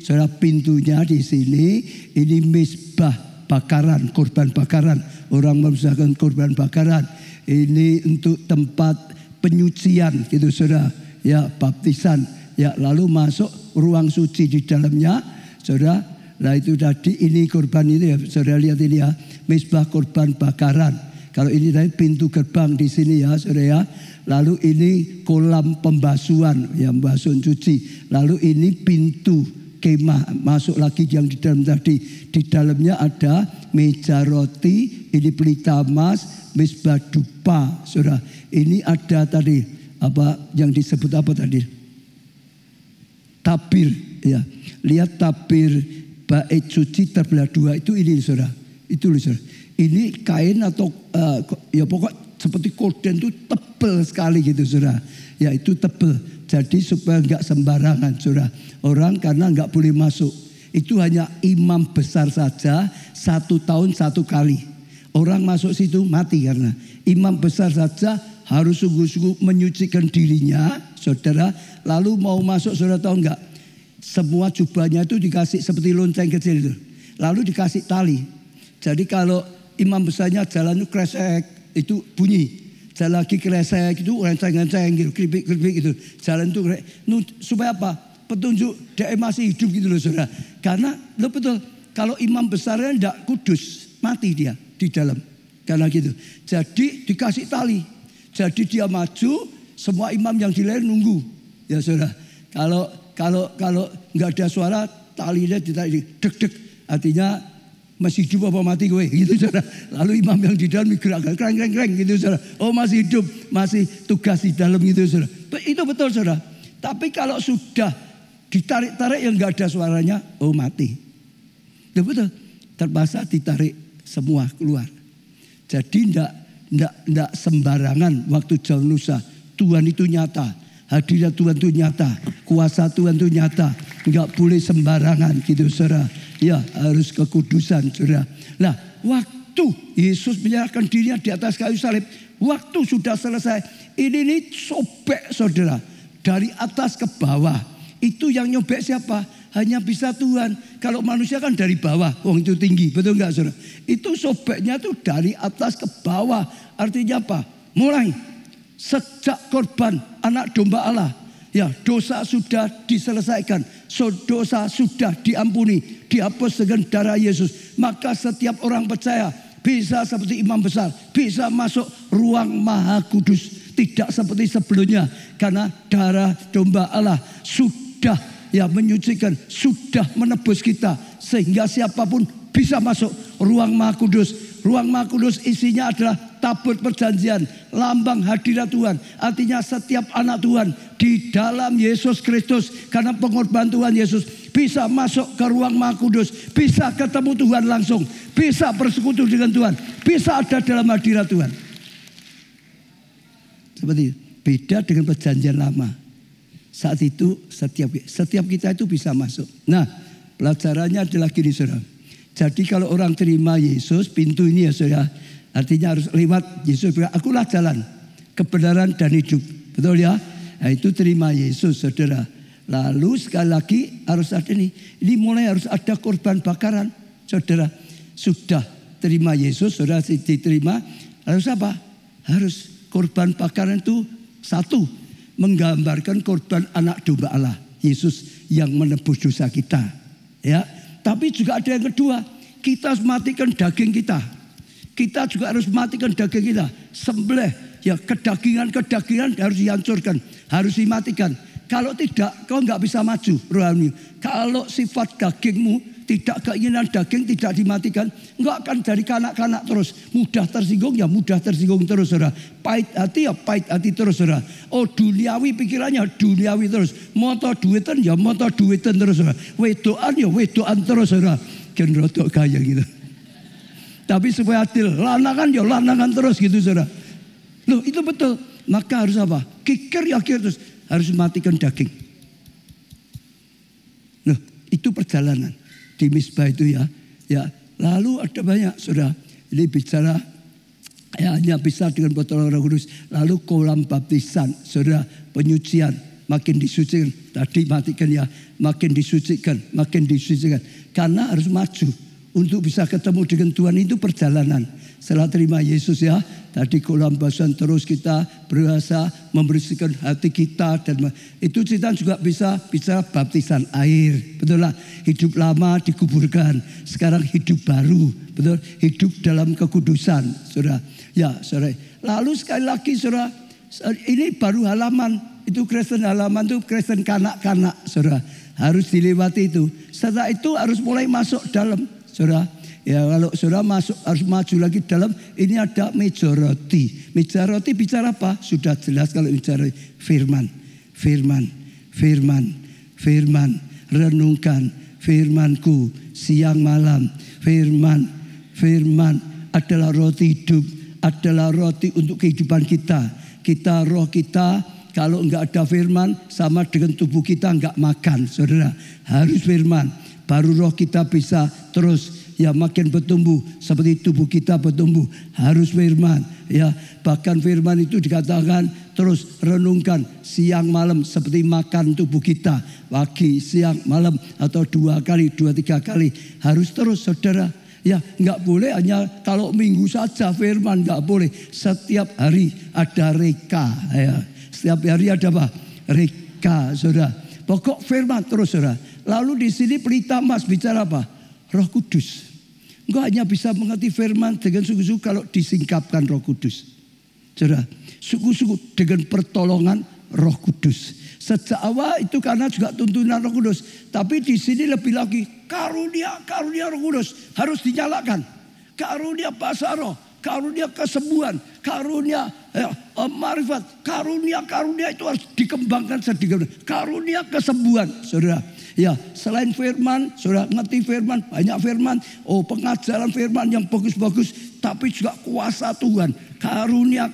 saudara pintunya di sini. Ini mezbah bakaran, korban bakaran. Orang mempersembahkan korban bakaran. Ini untuk tempat penyucian gitu saudara. Ya baptisan. Ya lalu masuk ruang suci di dalamnya saudara. Nah itu tadi ini korban ini ya saudara lihat ini ya. Mezbah korban bakaran. Kalau ini tadi pintu gerbang di sini ya saudara ya. Lalu ini kolam pembasuhan yang basuhan cuci. Lalu ini pintu kemah masuk lagi yang di dalam tadi. Di dalamnya ada meja roti, ini pelita emas, mezbah dupa, saudara. Ini ada tadi apa yang disebut apa tadi? Tabir, ya. Lihat tabir bait suci terbelah dua itu ini, saudara. Itu saudara. Ini kain atau ya pokok seperti korden itu tebal sekali gitu saudara. Ya itu tebal. Jadi supaya enggak sembarangan saudara. Orang karena enggak boleh masuk. Itu hanya imam besar saja 1 tahun 1 kali. Orang masuk situ mati karena. Imam besar saja harus sungguh-sungguh menyucikan dirinya saudara. Lalu mau masuk saudara tahu enggak? Semua jubahnya itu dikasih seperti lonceng kecil itu. Lalu dikasih tali. Jadi kalau imam besarnya jalan itu kresek. Itu bunyi. Jalan lagi kresek itu renceng-renceng gitu, keripik-keripik gitu. Jalan itu supaya apa? Petunjuk dia masih hidup gitu loh saudara. Karena lo betul kalau imam besarnya tidak kudus mati dia di dalam. Karena gitu. Jadi dikasih tali. Jadi dia maju, semua imam yang di lain nunggu. Ya saudara. Kalau nggak ada suara talinya ditarik, deg-deg. Artinya masih hidup apa mati gue gitu saudara. Lalu imam yang di dalam gerak kreng gitu saudara. Oh masih hidup, masih tugas di dalam gitu saudara. Itu betul saudara. Tapi kalau sudah ditarik-tarik yang nggak ada suaranya, oh mati. Betul. Terpaksa ditarik semua keluar. Jadi ndak sembarangan waktu jam lusa. Tuhan itu nyata, hadirat Tuhan itu nyata, kuasa Tuhan itu nyata. Nggak boleh sembarangan gitu saudara. Ya harus kekudusan saudara. Nah waktu Yesus menyerahkan dirinya di atas kayu salib, waktu sudah selesai. Ini sobek saudara, dari atas ke bawah. Itu yang nyobek siapa? Hanya bisa Tuhan. Kalau manusia kan dari bawah, wong itu tinggi, betul nggak saudara? Itu sobeknya tuh dari atas ke bawah. Artinya apa? Mulai sejak korban anak domba Allah, ya dosa sudah diselesaikan, dosa sudah diampuni, dihapus dengan darah Yesus. Maka setiap orang percaya bisa seperti imam besar, bisa masuk ruang maha kudus. Tidak seperti sebelumnya, karena darah domba Allah sudah menyucikan, sudah menebus kita, sehingga siapapun bisa masuk ruang maha kudus. Ruang maha kudus isinya adalah tabut perjanjian, lambang hadirat Tuhan. Artinya setiap anak Tuhan di dalam Yesus Kristus, karena pengorbanan Tuhan Yesus, bisa masuk ke ruang maha kudus, bisa ketemu Tuhan langsung, bisa bersekutu dengan Tuhan, bisa ada dalam hadirat Tuhan. Seperti itu. Beda dengan perjanjian lama. Saat itu setiap kita itu bisa masuk. Nah pelajarannya adalah gini saudara. Jadi kalau orang terima Yesus, pintu ini ya saudara, artinya harus lewat Yesus. Akulah jalan, kebenaran dan hidup. Betul ya? Nah, itu terima Yesus saudara. Lalu sekali lagi harus ada ini mulai harus ada korban bakaran saudara. Sudah terima Yesus, saudara diterima. Harus apa? Harus korban bakaran itu satu, menggambarkan korban anak domba Allah, Yesus yang menebus dosa kita. Ya, tapi juga ada yang kedua, kita harus matikan daging kita. Kita juga harus matikan daging kita, sembelih. Ya, kedagingan harus dihancurkan, harus dimatikan. Kalau tidak, kau nggak bisa maju rohani. Kalau sifat dagingmu tidak, keinginan daging tidak dimatikan, nggak akan jadi kanak-kanak terus. Mudah tersinggung terus saudara. Pahit hati terus saudara. Oh duniawi pikirannya duniawi terus. Moto duitan terus saudara. Wedoan terus saudara. Kenrotok kaya gitu. Tapi supaya adil, lanangan terus gitu saudara. Loh itu betul. Maka harus apa? Kikir terus. Harus matikan daging. Loh itu perjalanan. Di misbah itu ya. Lalu ada banyak saudara. Ini bicara hanya bisa dengan pertolongan Roh Kudus. Lalu kolam baptisan saudara, penyucian makin disucikan. Tadi matikan ya, makin disucikan. Karena harus maju untuk bisa ketemu dengan Tuhan, itu perjalanan. Setelah terima Yesus ya, tadi kolam baptisan, terus kita berusaha membersihkan hati kita, dan itu kita juga bisa bicara baptisan air, betul lah. Hidup lama dikuburkan, sekarang hidup baru, betul, hidup dalam kekudusan, saudara. Ya, saudara. Lalu sekali lagi, saudara, ini baru halaman, itu Kristen halaman itu Kristen kanak-kanak, saudara. Harus dilewati itu. Setelah itu harus mulai masuk dalam, saudara. Ya kalau saudara masuk harus maju lagi dalam. Ini ada meja roti. Meja roti bicara apa? Sudah jelas kalau bicara firman. Renungkan firmanku siang malam. Firman adalah roti hidup, adalah roti untuk kehidupan kita. Roh kita kalau enggak ada firman sama dengan tubuh kita enggak makan, saudara. Harus firman, baru roh kita bisa terus makin bertumbuh seperti tubuh kita bertumbuh. Harus firman ya. Bahkan firman itu dikatakan terus renungkan siang malam seperti makan tubuh kita. Pagi, siang, malam atau 2 kali, 2-3 kali. Harus terus saudara. Ya enggak boleh hanya kalau minggu saja firman, enggak boleh. Setiap hari ada reka ya. Setiap hari ada apa? Reka saudara. Pokok firman terus saudara. Lalu di sini pelita emas bicara apa? Roh Kudus. Engkau hanya bisa mengerti firman dengan sungguh-sungguh kalau disingkapkan Roh Kudus. Saudara, sungguh-sungguh dengan pertolongan Roh Kudus. Sejak awal itu karena juga tuntunan Roh Kudus. Tapi di sini lebih lagi karunia Roh Kudus harus dinyalakan. Karunia bahasa roh, karunia kesembuhan, karunia marifat, karunia itu harus dikembangkan sedikit. Karunia kesembuhan, saudara. Ya, selain firman, saudara ngerti firman, banyak firman. Oh, pengajaran firman yang bagus-bagus, tapi juga kuasa Tuhan. Karunia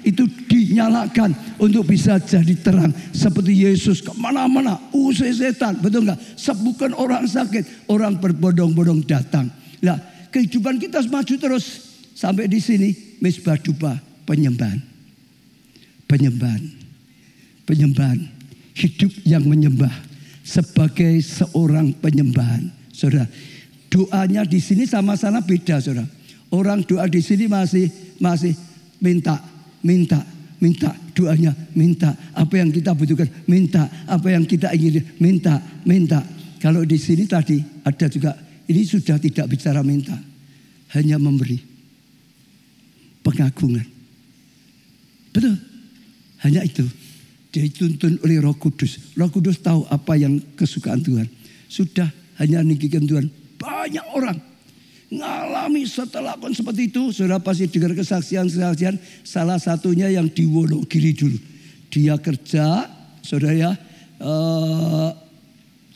itu dinyalakan untuk bisa jadi terang. Seperti Yesus kemana-mana, usir setan, betul nggak? Sembuhkan orang sakit, orang berbondong-bondong datang. Nah, kehidupan kita maju terus sampai di sini. Misbah dupa, penyembahan. Hidup yang menyembah. Sebagai seorang penyembahan, saudara, doanya di sini sama sana beda, saudara. Orang doa di sini masih minta, doanya minta. Apa yang kita butuhkan, minta. Apa yang kita ingin, minta. Kalau di sini tadi ada juga, ini sudah tidak bicara minta, hanya memberi, pengagungan. Betul, hanya itu. Dituntun oleh Roh Kudus. Roh Kudus tahu apa yang kesukaan Tuhan. Sudah hanya ninggikan Tuhan. Banyak orang ngalami setelah kon seperti itu. Saudara pasti dengar kesaksian. Salah satunya yang di Wonogiri dulu. Dia kerja, saudara ya,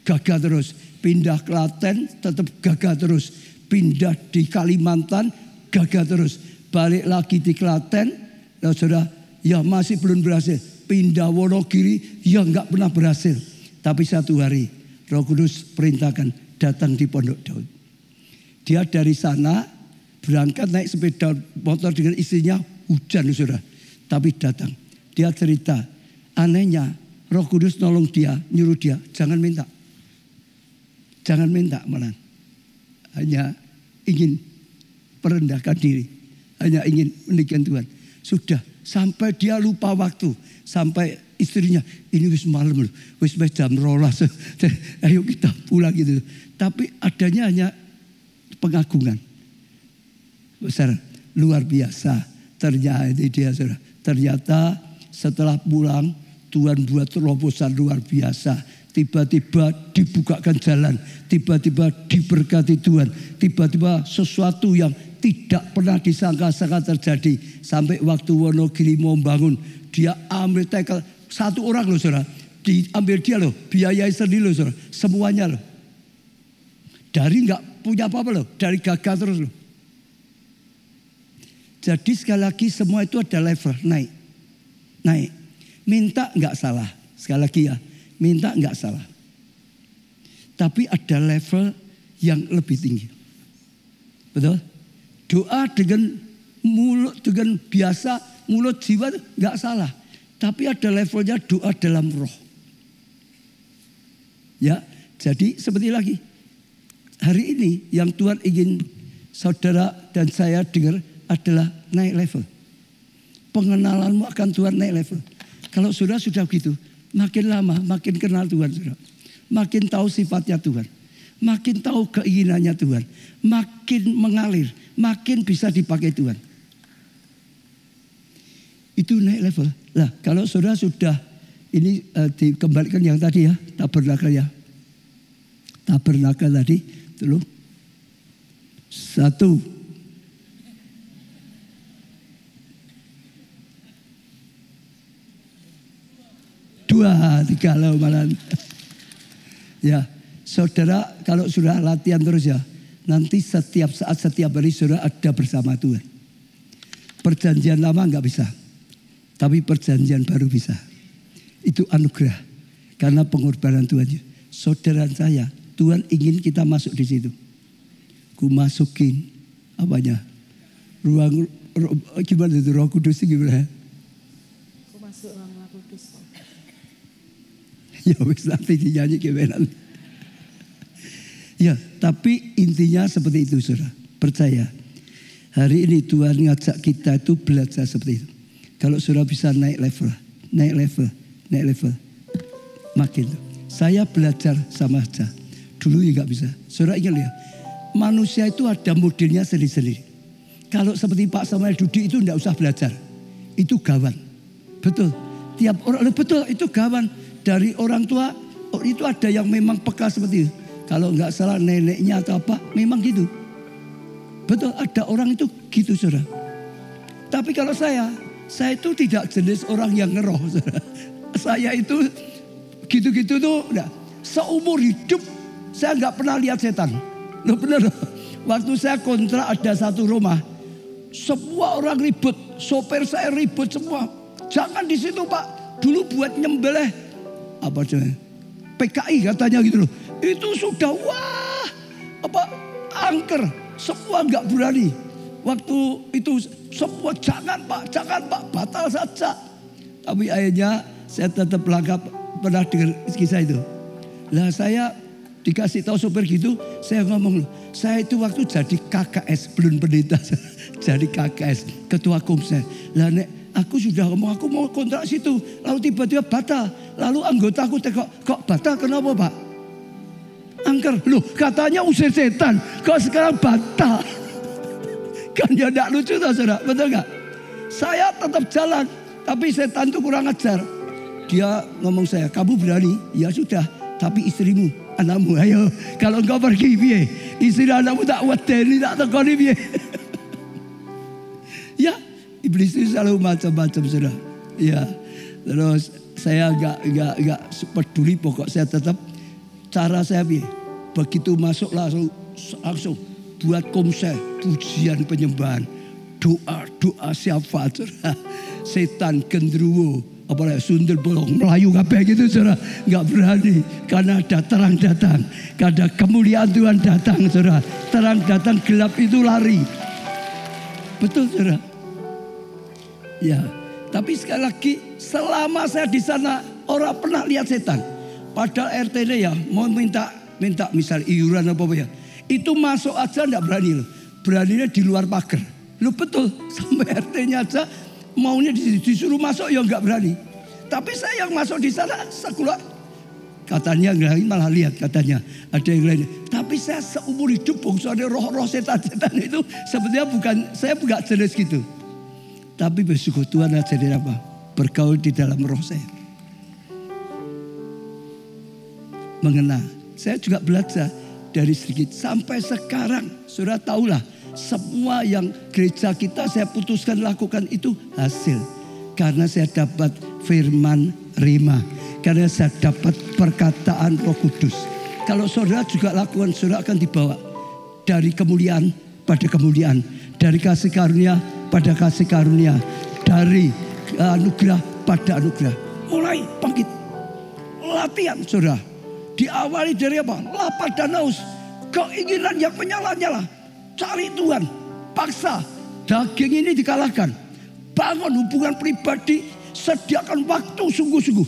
gagal terus. Pindah Klaten tetap gagal terus. Pindah di Kalimantan gagal terus. Balik lagi di Klaten, saudara ya masih belum berhasil. Pindah Wonogiri yang nggak pernah berhasil. Tapi satu hari Roh Kudus perintahkan datang di Pondok Daud. Dia dari sana berangkat naik sepeda motor dengan istrinya, hujan saudara. Tapi datang. Dia cerita, anehnya Roh Kudus nolong dia, nyuruh dia jangan minta. Jangan minta malah. Hanya ingin merendahkan diri. Hanya ingin meninggikan Tuhan. Sudah sampai dia lupa waktu. Sampai istrinya, ini wis malam loh, wis jam 12, ayo kita pulang gitu. Tapi adanya hanya pengagungan. Besar, luar biasa. Ternyata setelah pulang, Tuhan buat terobosan luar biasa. Tiba-tiba dibukakan jalan, tiba-tiba diberkati Tuhan, tiba-tiba sesuatu yang tidak pernah disangka-sangka terjadi. Sampai waktu Wonogiri mau bangun, dia ambil tackle satu orang loh saudara. Diambil dia loh, biayai sendiri loh saudara. Semuanya loh. Dari nggak punya apa-apa loh, dari gagal terus loh. Jadi sekali lagi semua itu ada level, naik. Minta nggak salah, sekali lagi ya, minta nggak salah. Tapi ada level yang lebih tinggi. Betul? Doa dengan mulut, dengan biasa, mulut jiwa nggak salah. Tapi ada levelnya doa dalam roh. Ya, jadi seperti lagi. Hari ini yang Tuhan ingin saudara dan saya dengar adalah naik level. Pengenalanmu akan Tuhan naik level. Kalau saudara sudah begitu, makin lama makin kenal Tuhan saudara. Makin tahu sifatnya Tuhan. Makin tahu keinginannya Tuhan. Makin mengalir. Makin bisa dipakai Tuhan. Itu naik level. Lah kalau saudara sudah ini dikembalikan yang tadi ya. Tabernakel ya. Tabernakel tadi. Dulu. 1. 2, 3 lah malah. Ya. Saudara kalau sudah latihan terus ya, nanti setiap saat, setiap hari saudara ada bersama Tuhan. Perjanjian lama nggak bisa, tapi perjanjian baru bisa. Itu anugerah karena pengorbanan Tuhan. Saudara saya, Tuhan ingin kita masuk di situ. Ku masukin apanya? Ruang gimana itu Roh Kudus gimana? Ku masuk ruang Roh Kudus. Ya wis nanti dinyanyi gimana? Ya, tapi intinya seperti itu saudara. Percaya. Hari ini Tuhan ngajak kita itu belajar seperti itu. Kalau saudara bisa naik level. Makin. Saya belajar sama aja. Dulu ya gak bisa. Saudara ingat ya. Manusia itu ada modelnya sendiri-sendiri. Kalau seperti Pak Samuel Dudi itu enggak usah belajar. Itu gawan. Betul. Tiap orang, betul itu gawan dari orang tua. Oh, itu ada yang memang peka seperti itu. Kalau nggak salah neneknya atau apa, memang gitu. Betul, ada orang itu gitu, saudara. Tapi kalau saya itu tidak jenis orang yang ngeroh, saudara. Saya itu gitu-gitu tuh, nah, seumur hidup saya nggak pernah lihat setan. Loh bener, waktu saya kontrak ada satu rumah, semua orang ribut, sopir saya ribut semua. Jangan di situ Pak, dulu buat nyembelih apa namanya PKI katanya gitu loh. Itu sudah angker, semua nggak berani. Waktu itu semua jangan Pak, batal saja. Tapi akhirnya saya tetap langkah, pernah dengar kisah itu. Lah saya dikasih tahu sopir gitu, saya ngomong loh, saya itu waktu jadi KKS belum pendeta, jadi KKS ketua komsel. Lah nek aku sudah ngomong aku mau kontrak situ, lalu tiba-tiba batal. Lalu anggotaku kok batal kenapa Pak? Angker, loh katanya usir setan, kok sekarang batal? Kan ya tidak lucu toh saudara, betul nggak? Saya tetap jalan, tapi setan itu kurang ajar. Dia ngomong saya, kamu berani? Ya sudah, tapi istrimu, anakmu, ayo. Kalau engkau pergi, biye. Istri anakmu tak wedeni, tak tekoni, biye. Ya, iblis itu selalu macam-macam saudara. Ya, terus saya enggak peduli, pokok saya tetap cara saya biye. Begitu masuk langsung buat komsel, pujian penyembahan, doa syafaat, setan gendruwo, apalagi sundel bolong Melayu kabeh gitu saudara, nggak berani karena ada terang datang, karena kemuliaan Tuhan datang saudara, terang datang gelap itu lari, betul saudara. Ya, tapi sekali lagi selama saya di sana orang pernah lihat setan, padahal RT-nya ya mau minta misal iuran apa ya. Itu masuk aja enggak berani loh. Beraninya di luar pagar. Loh betul, sampai RT-nya aja maunya disuruh masuk ya enggak berani. Tapi saya yang masuk di sana sekolah katanya yang lain malah lihat katanya ada yang lain. Tapi saya seumur hidup bongsone roh-roh setan-setan itu sebenarnya saya bukan jenis gitu. Tapi bersyukur Tuhan ajarin apa? Bergaul di dalam roh saya. Mengenal. Saya juga belajar dari sedikit sampai sekarang, sudah tahulah semua yang gereja kita saya putuskan lakukan itu hasil. Karena saya dapat firman rima. Karena saya dapat perkataan Roh Kudus. Kalau saudara juga lakukan, saudara akan dibawa dari kemuliaan pada kemuliaan. Dari kasih karunia pada kasih karunia. Dari anugerah pada anugerah. Mulai bangkit. Latihan saudara. Diawali dari apa? Lapar dan haus. Keinginan yang menyala-nyala. Cari Tuhan. Paksa. Daging ini dikalahkan. Bangun hubungan pribadi. Sediakan waktu sungguh-sungguh.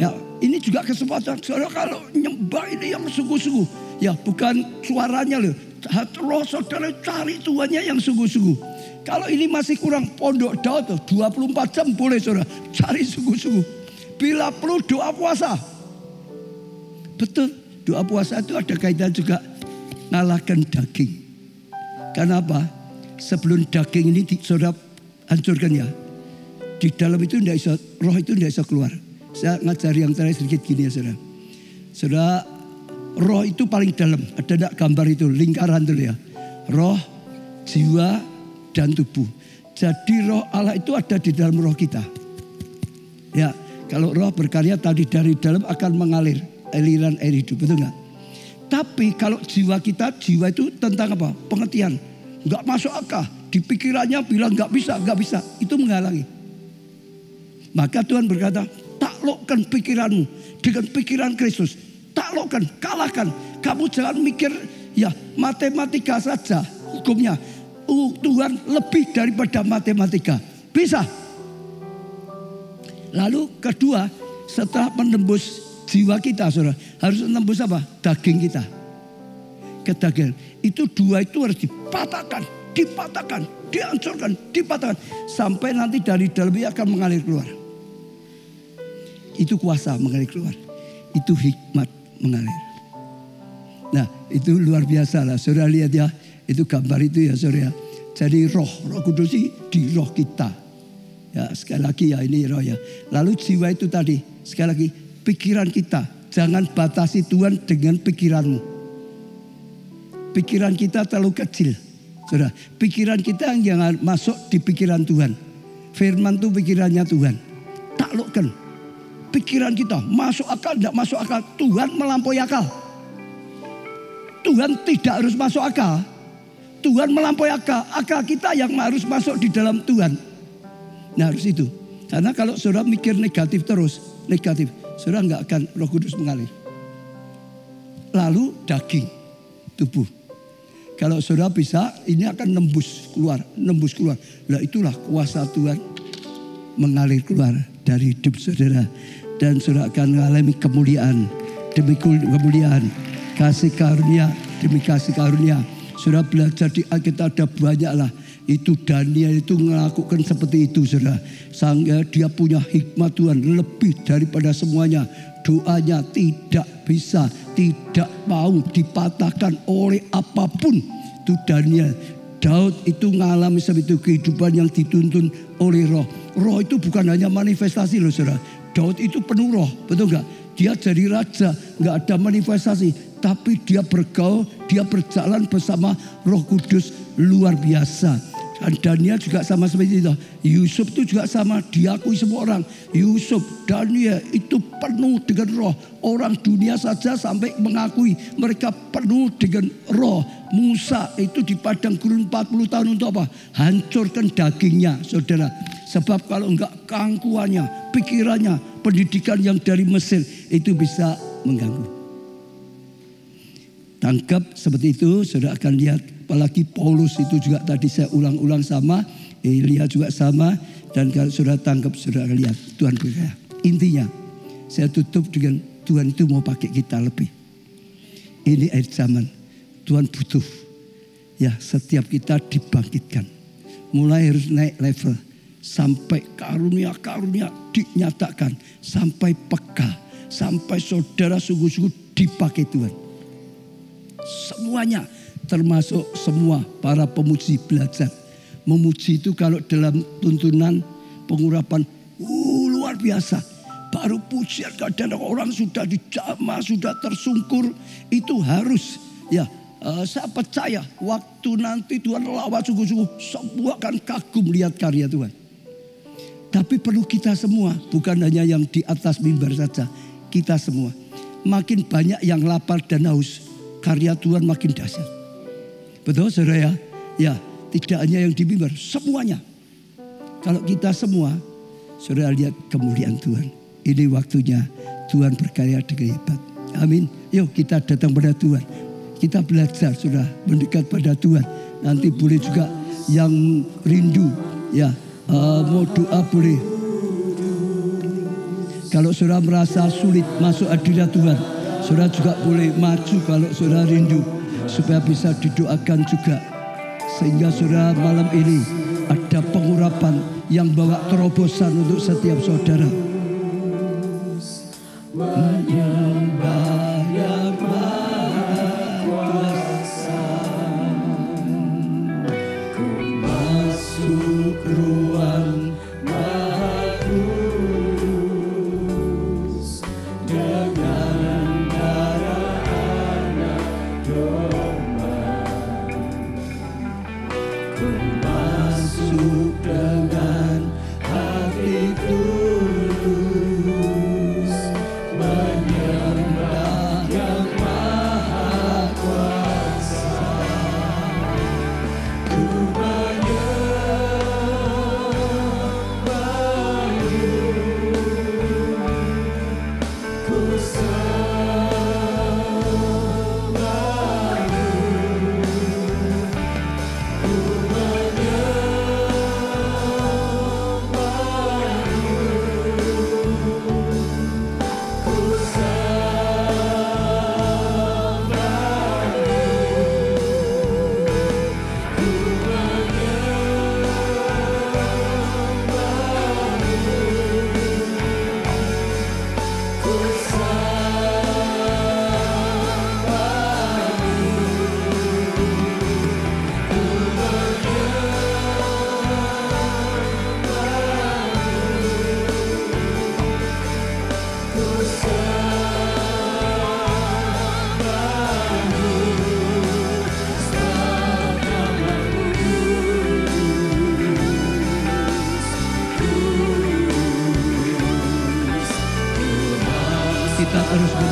Ya, ini juga kesempatan. Saudara kalau nyembah ini yang sungguh-sungguh. Ya, bukan suaranya loh. Roh saudara cari Tuhannya yang sungguh-sungguh. Kalau ini masih kurang pondok Daud 24 jam boleh saudara. Cari sungguh-sungguh. Bila perlu doa puasa. Betul, doa puasa itu ada kaitan juga ngalahkan daging. Karena apa? Sebelum daging ini saudara hancurkan ya. Di dalam itu tidak bisa, roh itu tidak bisa keluar. Saya ngajari yang terakhir sedikit gini ya saudara. Saudara, roh itu paling dalam. Ada enggak gambar itu, lingkaran dulu ya. Roh, jiwa, dan tubuh. Jadi roh Allah itu ada di dalam roh kita. Ya. Kalau roh berkarya tadi dari dalam akan mengalir aliran air hidup, betul nggak? Tapi kalau jiwa kita, jiwa itu tentang apa? Pengertian, nggak masuk akal. Di pikirannya bilang nggak bisa, itu menghalangi. Maka Tuhan berkata, taklukkan pikiranmu dengan pikiran Kristus. Taklukkan, kalahkan. Kamu jangan mikir ya matematika saja hukumnya. Tuhan lebih daripada matematika. Bisa. Lalu kedua, setelah menembus jiwa kita, saudara, harus menembus apa? Daging kita. Kedagingan. Itu dua itu harus dipatahkan, dihancurkan, dipatahkan. Sampai nanti dari dalamnya akan mengalir keluar. Itu kuasa mengalir keluar. Itu hikmat mengalir. Nah, itu luar biasa lah. Saudara lihat ya, itu gambar itu ya saudara. Jadi roh Kudus di roh kita. Ya, sekali lagi ya ini roh ya. Lalu jiwa itu tadi, sekali lagi pikiran kita. Jangan batasi Tuhan dengan pikiranmu. Pikiran kita terlalu kecil. Saudara, pikiran kita jangan masuk di pikiran Tuhan. Firman itu pikirannya Tuhan. Taklukkan. Pikiran kita masuk akal, tidak masuk akal. Tuhan melampaui akal. Tuhan tidak harus masuk akal. Tuhan melampaui akal. Akal kita yang harus masuk di dalam Tuhan. Nah harus itu. Karena kalau saudara mikir negatif terus, negatif, saudara nggak akan Roh Kudus mengalir. Lalu daging, tubuh. Kalau saudara bisa, ini akan nembus keluar. Nah itulah kuasa Tuhan mengalir keluar dari hidup saudara. Dan saudara akan mengalami kemuliaan demi kemuliaan. Kasih karunia demi kasih karunia. Saudara belajar di Alkitab ada banyak lah. Itu Daniel itu melakukan seperti itu saudara. Sehingga dia punya hikmat Tuhan lebih daripada semuanya. Doanya tidak bisa, tidak mau dipatahkan oleh apapun. Itu Daniel. Daud itu mengalami seperti itu, kehidupan yang dituntun oleh roh. Roh itu bukan hanya manifestasi loh saudara. Daud itu penuh roh, betul gak? Dia jadi raja, gak ada manifestasi. Tapi dia bergaul, dia berjalan bersama Roh Kudus luar biasa. Dan Daniel juga sama seperti itu. Yusuf itu juga sama, diakui semua orang. Yusuf, Daniel itu penuh dengan roh. Orang dunia saja sampai mengakui mereka penuh dengan roh. Musa itu di padang gurun 40 tahun untuk apa? Hancurkan dagingnya saudara. Sebab kalau enggak keangkuhannya, pikirannya, pendidikan yang dari Mesir itu bisa mengganggu. Tangkap seperti itu, saudara akan lihat. Apalagi Paulus itu juga tadi saya ulang-ulang sama. Elia juga sama. Dan kalau saudara tangkap, saudara lihat. Tuhan berkata. Intinya, saya tutup dengan Tuhan itu mau pakai kita lebih. Ini akhir zaman. Tuhan butuh. Ya, setiap kita dibangkitkan. Mulai harus naik level. Sampai karunia-karunia dinyatakan. Sampai peka. Sampai saudara sungguh-sungguh dipakai Tuhan. Semuanya. Termasuk semua para pemuji belajar. Memuji itu kalau dalam tuntunan pengurapan luar biasa. Baru pujian kadang orang sudah dijamah, sudah tersungkur. Itu harus ya. Saya percaya waktu nanti Tuhan lawat sungguh-sungguh. Semua akan kagum lihat karya Tuhan. Tapi perlu kita semua. Bukan hanya yang di atas mimbar saja. Kita semua. Makin banyak yang lapar dan haus. Karya Tuhan makin dahsyat. Betul saudara ya? Ya, tidak hanya yang di mimbar, semuanya. Kalau kita semua, saudara lihat kemuliaan Tuhan. Ini waktunya Tuhan berkarya dengan hebat. Amin. Yuk kita datang pada Tuhan. Kita belajar saudara, mendekat pada Tuhan. Nanti boleh juga yang rindu, ya mau doa boleh. Kalau saudara merasa sulit masuk hadirat Tuhan, saudara juga boleh maju kalau saudara rindu. Supaya bisa didoakan juga. Sehingga saudara malam ini ada pengurapan yang bawa terobosan untuk setiap saudara. Menyembah yang Maha Kuasa, ku masuk ruang Maha Kudus dengan darah Anak Domba. Masuk dengan hati tulus, menyembah yang Maha Kuasa. Ku menyembah-Mu, ku sembah-Mu, ku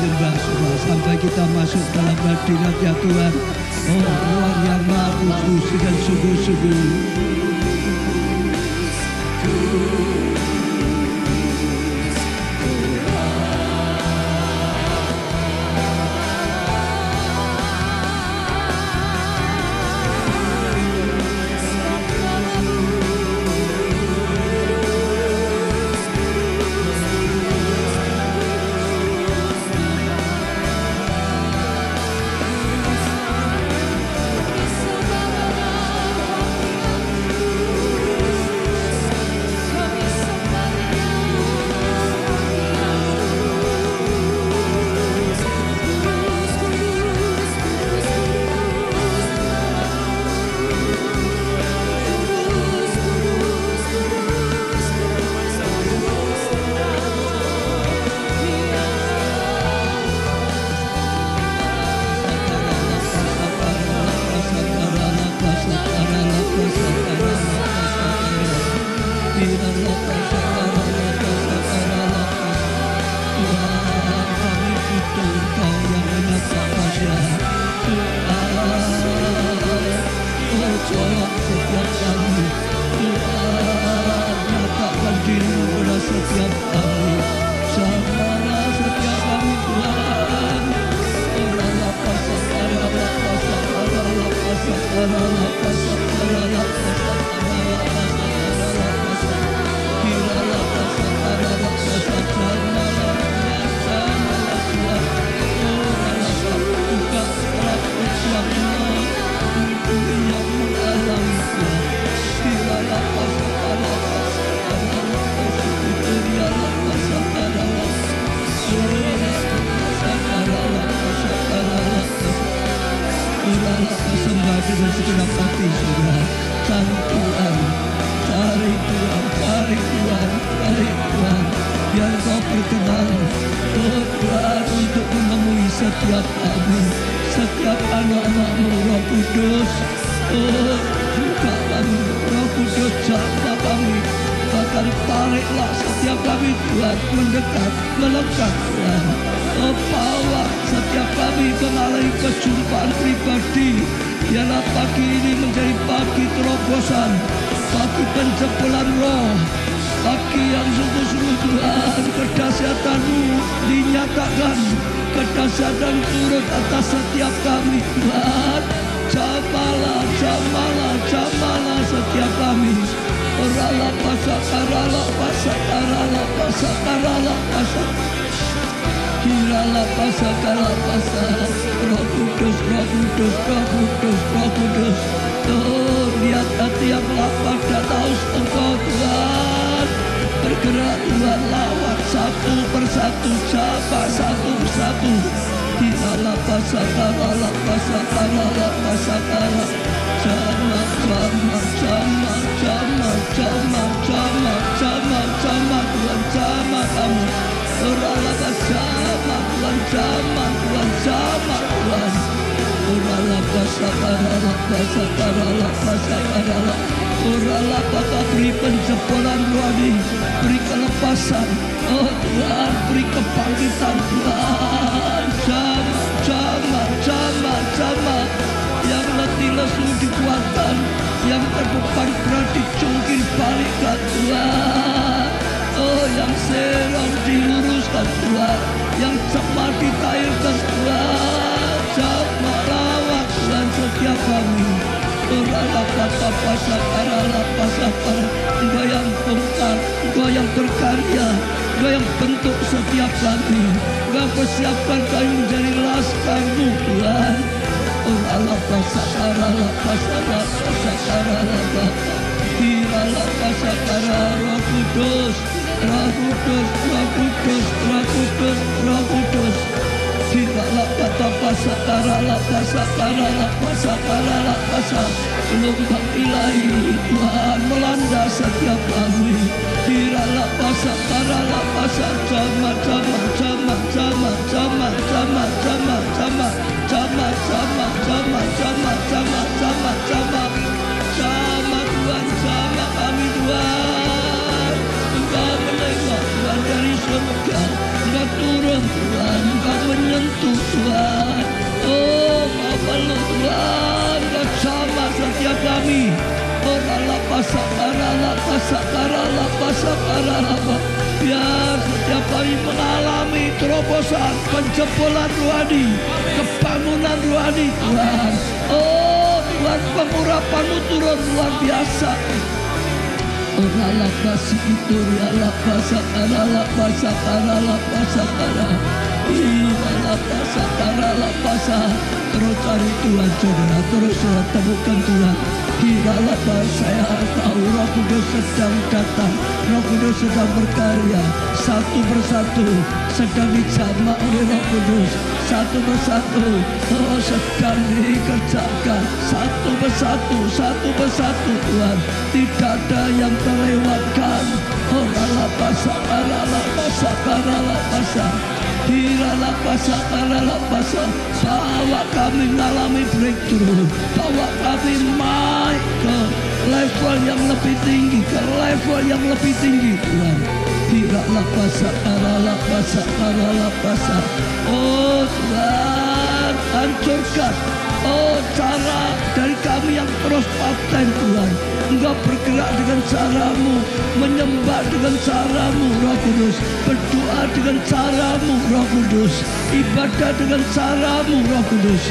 menyembah Tuhan sampai kita masuk dalam hadirat-Nya Tuhan. Oh, ruang yang maha kudus dengan sungguh-sungguh. Dengan segenap hati saudara, cari Tuhan, cari Tuhan, cari Tuhan, cari Tuhan, biar kau berkenan, oh Tuhan, untuk menemui setiap kami, setiap anak-anak-Mu, Roh Kudus. Oh, buka kami, Roh Kudus, jamah kami, bahkan tariklah setiap kami Tuhan, mendekat, melekat Tuhan. Oh, bawa setiap kami mengalami kejumpaan pribadi. Biarlah pagi ini menjadi pagi terobosan, pagi penjebolan roh, pagi yang sungguh-sungguh Tuhan, kedahsyatan-Mu dinyatakan, kedahsyatan turut atas setiap kami Tuhan. Jamalah, jamalah, jamalah setiap kami. Oralah pasak, karalah pasak, karalah pasak, karalah pasak. Kiralah pasak, karalah pasak. Roh Kudus, Roh Kudus, Roh Kudus, Roh Kudus. Oh, lihat hati yang lapar dan haus Engkau Tuhan. Bergerak Tuhan, lawat satu persatu, siapa satu persatu. Kiralah pasak, karalah pasak, karalah pasak, karalah. Jamak, jamak, jamak, jamak, jamak, jamak, jamak, jamak Tuhan, jamak kamu. Oralah jamak Tuhan, jamak Tuhan, jamak Tuhan. Oralah pasak, karalah pasak, karalah pasak, karalah. Oralah Bapa, beri penjebolan rohani, beri kelepasan. Oh Tuhan, beri kebangkitan Tuhan. Jamak, jamak, jamak, jamak. Yang letih lesu dikuatkan, yang terbeban berat dicungkir balikkan Tuhan. Oh, yang serong diluruskan Tuhan, yang cepat ditairkan Tuhan. Jamak lawat Tuhan setiap kami. Oralah Bapa, pasak, karalah pasak, Engkau yang bongkar, Engkau yang berkarya, Engkau yang bentuk setiap kami. Engkau persiapkan kami menjadi laskar-Mu Tuhan. Oralah pasak, karalah pasak, pasak, karalah Bapa. Kiralah pasak, karalah Roh Kudus, Roh Kudus, Roh Kudus, Roh Kudus, Roh Kudus. Kiralah Bapa, pasak, karalah pasak, karalah pasak, karalah pasak. Gelombang ilahi Tuhan melanda setiap kami. Kiralah pasak, karalah pasak, jamak, jamak, jamak, jamak, jamak, jamak, jamak, jamak, jamak, jamak, jamak, jamak, jamak, jamak, jamak, jamak Tuhan, jamak kami Tuhan. Engkau menengok Tuhan dari surga, Engkau turun Tuhan, Engkau Biar setiap kali mengalami terobosan, penjebolan rohani, kebangunan rohani Tuhan. Oh Tuhan, pengurapan-Mu turun luar biasa. Terus cari Tuhan saudara, terus temukan Tuhan. Saya tahu Roh Kudus sedang datang, Roh Kudus sedang berkarya. Satu persatu sedang dijamah oleh Roh Kudus. Satu persatu sedang dikerjakan. Satu persatu Tuhan. Tidak ada yang terlewatkan. Bawa kami mengalami breakthrough, bawa kami naik ke level yang lebih tinggi, Tuhan. Oh Tuhan, hancurkan cara dari kami yang terus paten Tuhan. Engkau bergerak dengan cara-Mu, menyembah dengan cara-Mu Roh Kudus, berdoa dengan cara-Mu Roh Kudus, ibadah dengan cara-Mu Roh Kudus.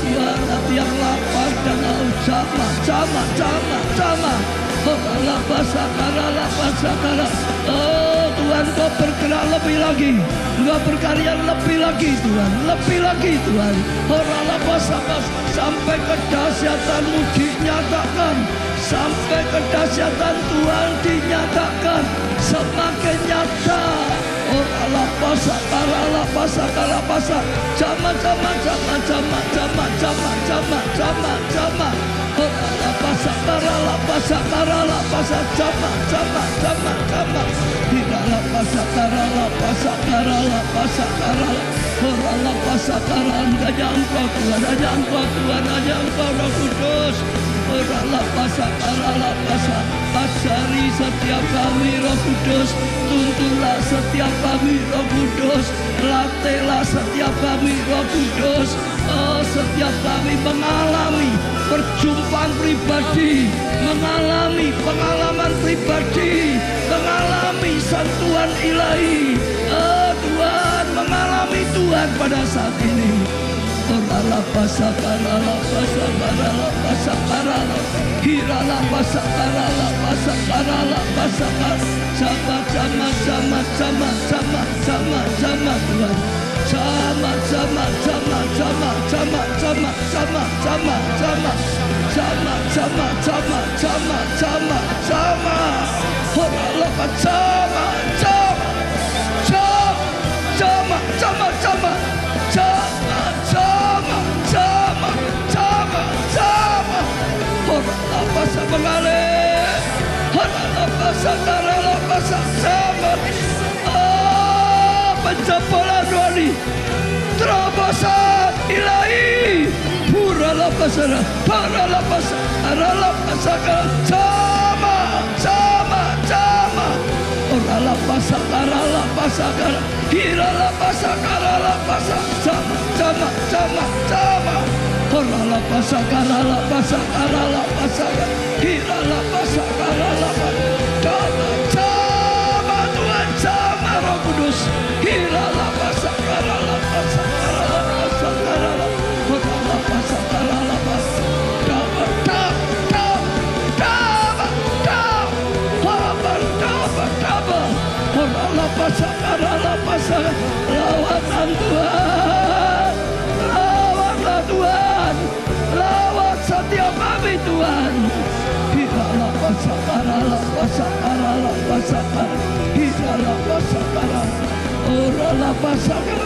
Tuhan, hati yang lapar dan haus, jama. Oh Tuhan, Kau bergerak lebih lagi, Engkau berkarya lebih lagi Tuhan, sampai kedahsyatan-Mu dinyatakan, sampai kedahsyatan Tuhan dinyatakan semakin nyata. Hanya Engkau Roh Kudus. Ajari setiap kami Roh Kudus, tuntunlah setiap kami Roh Kudus, latihlah setiap kami Roh Kudus. Setiap kami mengalami perjumpaan pribadi, mengalami pengalaman pribadi, mengalami sentuhan ilahi. Tuhan, mengalami Tuhan pada saat ini. Penjebolan rohani, terobosan ilahi, Lawatan Tuhan, lawatlah Tuhan, lawat setiap kami Tuhan.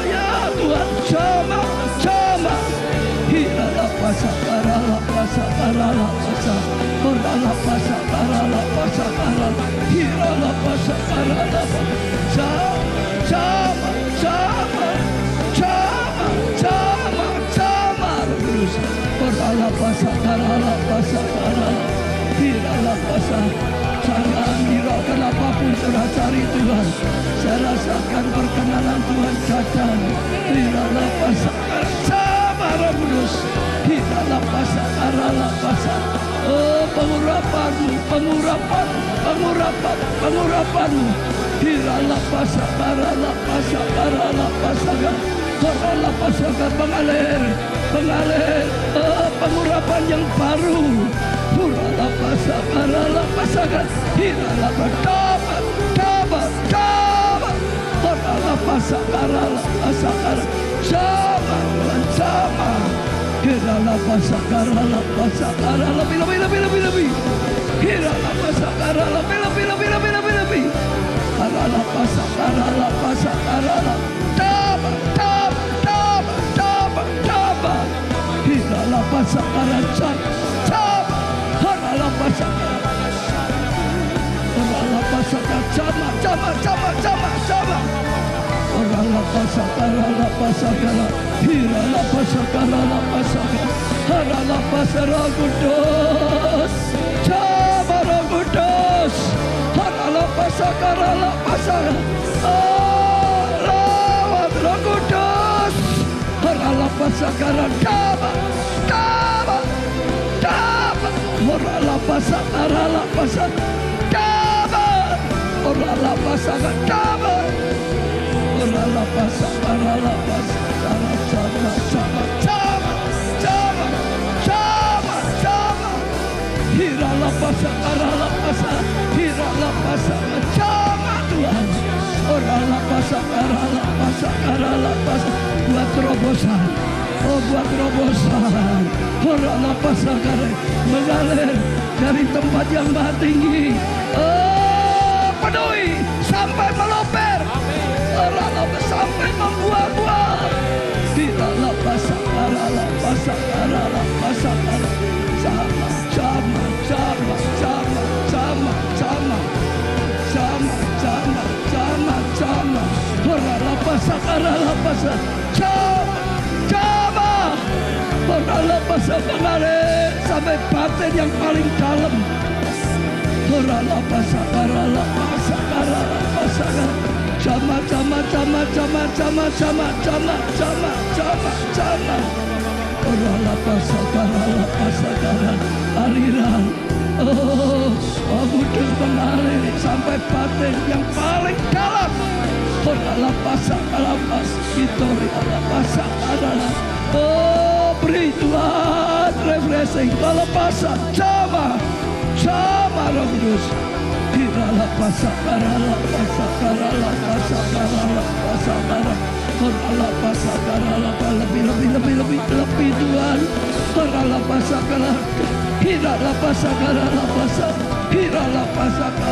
Ya Tuhan, jama. cari Tuhan. Saya rasakan perkenanan Tuhan datang. Hiralah pasakar sama Roh Kudus. Hiralah pasakaralah pasak. Oh, pengurapanmu, pengurapanmu. Hiralah pasakaralah pasakar. Hiralah pasakar mengalir. Pengurapan yang baru. Hiralah pasakar. Hiralah bertobat. Hiralah pasakar. Sama Tuhan, sama. Hiralah pasakar. Lebih. Hiralah pasakar. Lebih. Hiralah pasakar. Hiralah pasakar. Hiralah pasakar. Hiralah pasakar. Sama. Hiralah pasakar. Hiralah pasakar. Hiralah pasakar Kudus. Sama Roh Kudus. Hiralah pasakar. Lawat Roh Kudus. Hiralah pasakar. Daba. Hiralah pasakar. Daba. Hiralah pasakar. Daba. Hiralah pasakar. Sama. Hiralah pasakar. Hiralah pasakar. Sama Tuhan. Hiralah pasakar. Buat terobosan. Buat terobosan. Hiralah pasakar. Mengalir dari tempat yang maha tinggi. Penuhi sampai meloper. Sampai membuah-buah. Hiralah pasakar. Sama. Hiralah pasakar. Hiralah pasakar. Sampai batin yang paling dalam. Hiralah pasakar. Sama. Hiralah pasakar. Aliran. Kudus mengalir sampai batin yang paling dalam. Hiralah pasakar. Beri Tuhan refreshing. Lepasan. Sama Roh Kudus. Hiralah pasakar. Hiralah pasakar. Lebih Tuhan. Hiralah pasakar. Hiralah pasakar. Hiralah pasakar.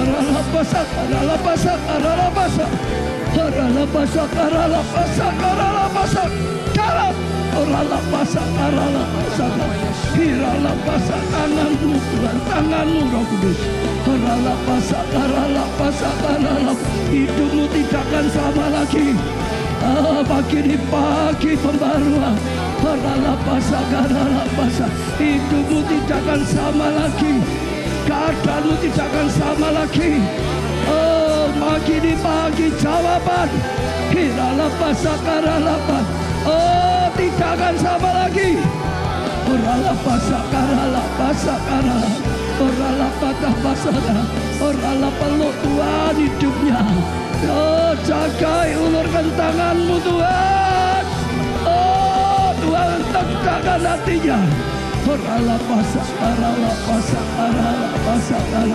Tanganmu Tuhan, tanganmu Roh Kudus. Hiralah pasakar. Hidupmu tidak akan sama lagi. Pagi ini pagi pembaruan. Hiralah pasakar. Hidupmu tidak akan sama lagi. Keadaanmu tidak akan sama lagi. Pagi ini pagi jawaban. Hiralah pasakar. Tidak akan sama lagi. Hiralah pasakar. Hiralah pasakar. Hiralah peluk Tuhan hidupnya. Jagai, ulurkan tanganmu Tuhan. Tuhan tegakkan hatinya. Hiralah pasakar. Hiralah pasakar.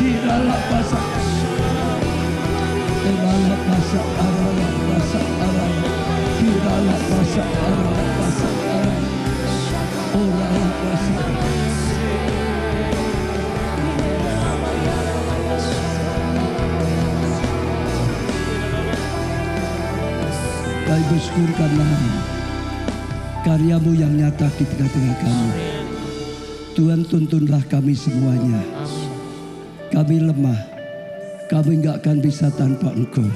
Hiralah pasakar. Hiralah pasakar. Hiralah pasakar. Kami bersyukur karena karyamu yang nyata di tengah-tengah kami. Tuhan, tuntunlah kami semuanya. Kami lemah, kami enggak akan bisa tanpa Engkau.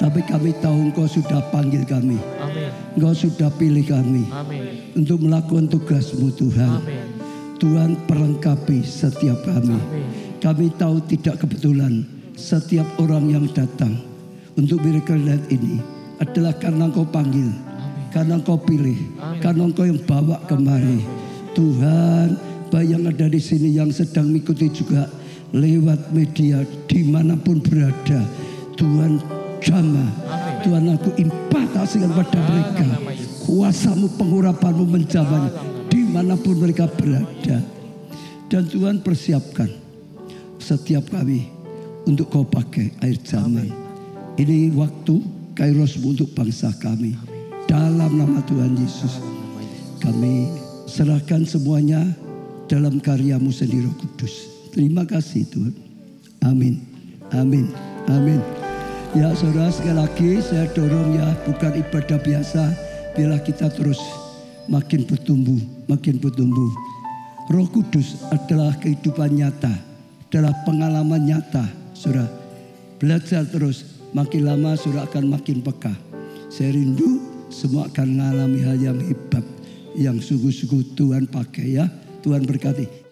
Tapi kami tahu Engkau sudah panggil kami. Engkau sudah pilih kami untuk melakukan tugas-Mu Tuhan. Tuhan, perlengkapi setiap kami. Kami tahu tidak kebetulan setiap orang yang datang untuk Miracle Night ini adalah karena Engkau panggil, karena Engkau pilih, karena Engkau yang bawa kemari. Tuhan, baik yang ada di sini yang sedang mengikuti juga lewat media dimanapun berada, Tuhan jamah, Tuhan aku impartasikan pada mereka kuasa-Mu, pengurapan-Mu menjamah dimanapun mereka berada. Dan Tuhan persiapkan setiap kami untuk Kau pakai air zaman. Ini waktu Kairos-Mu untuk bangsa kami. Dalam nama Tuhan Yesus kami serahkan semuanya dalam karya-Mu sendiri Roh Kudus. Terima kasih Tuhan. Amin. Amin. Amin. Ya saudara, sekali lagi saya dorong ya, bukan ibadah biasa. Bila kita terus makin bertumbuh, makin bertumbuh. Roh Kudus adalah kehidupan nyata, adalah pengalaman nyata. Saudara, belajar terus, makin lama saudara akan makin peka. Saya rindu semua akan mengalami hal yang hebat, yang sungguh-sungguh Tuhan pakai ya. Tuhan berkati.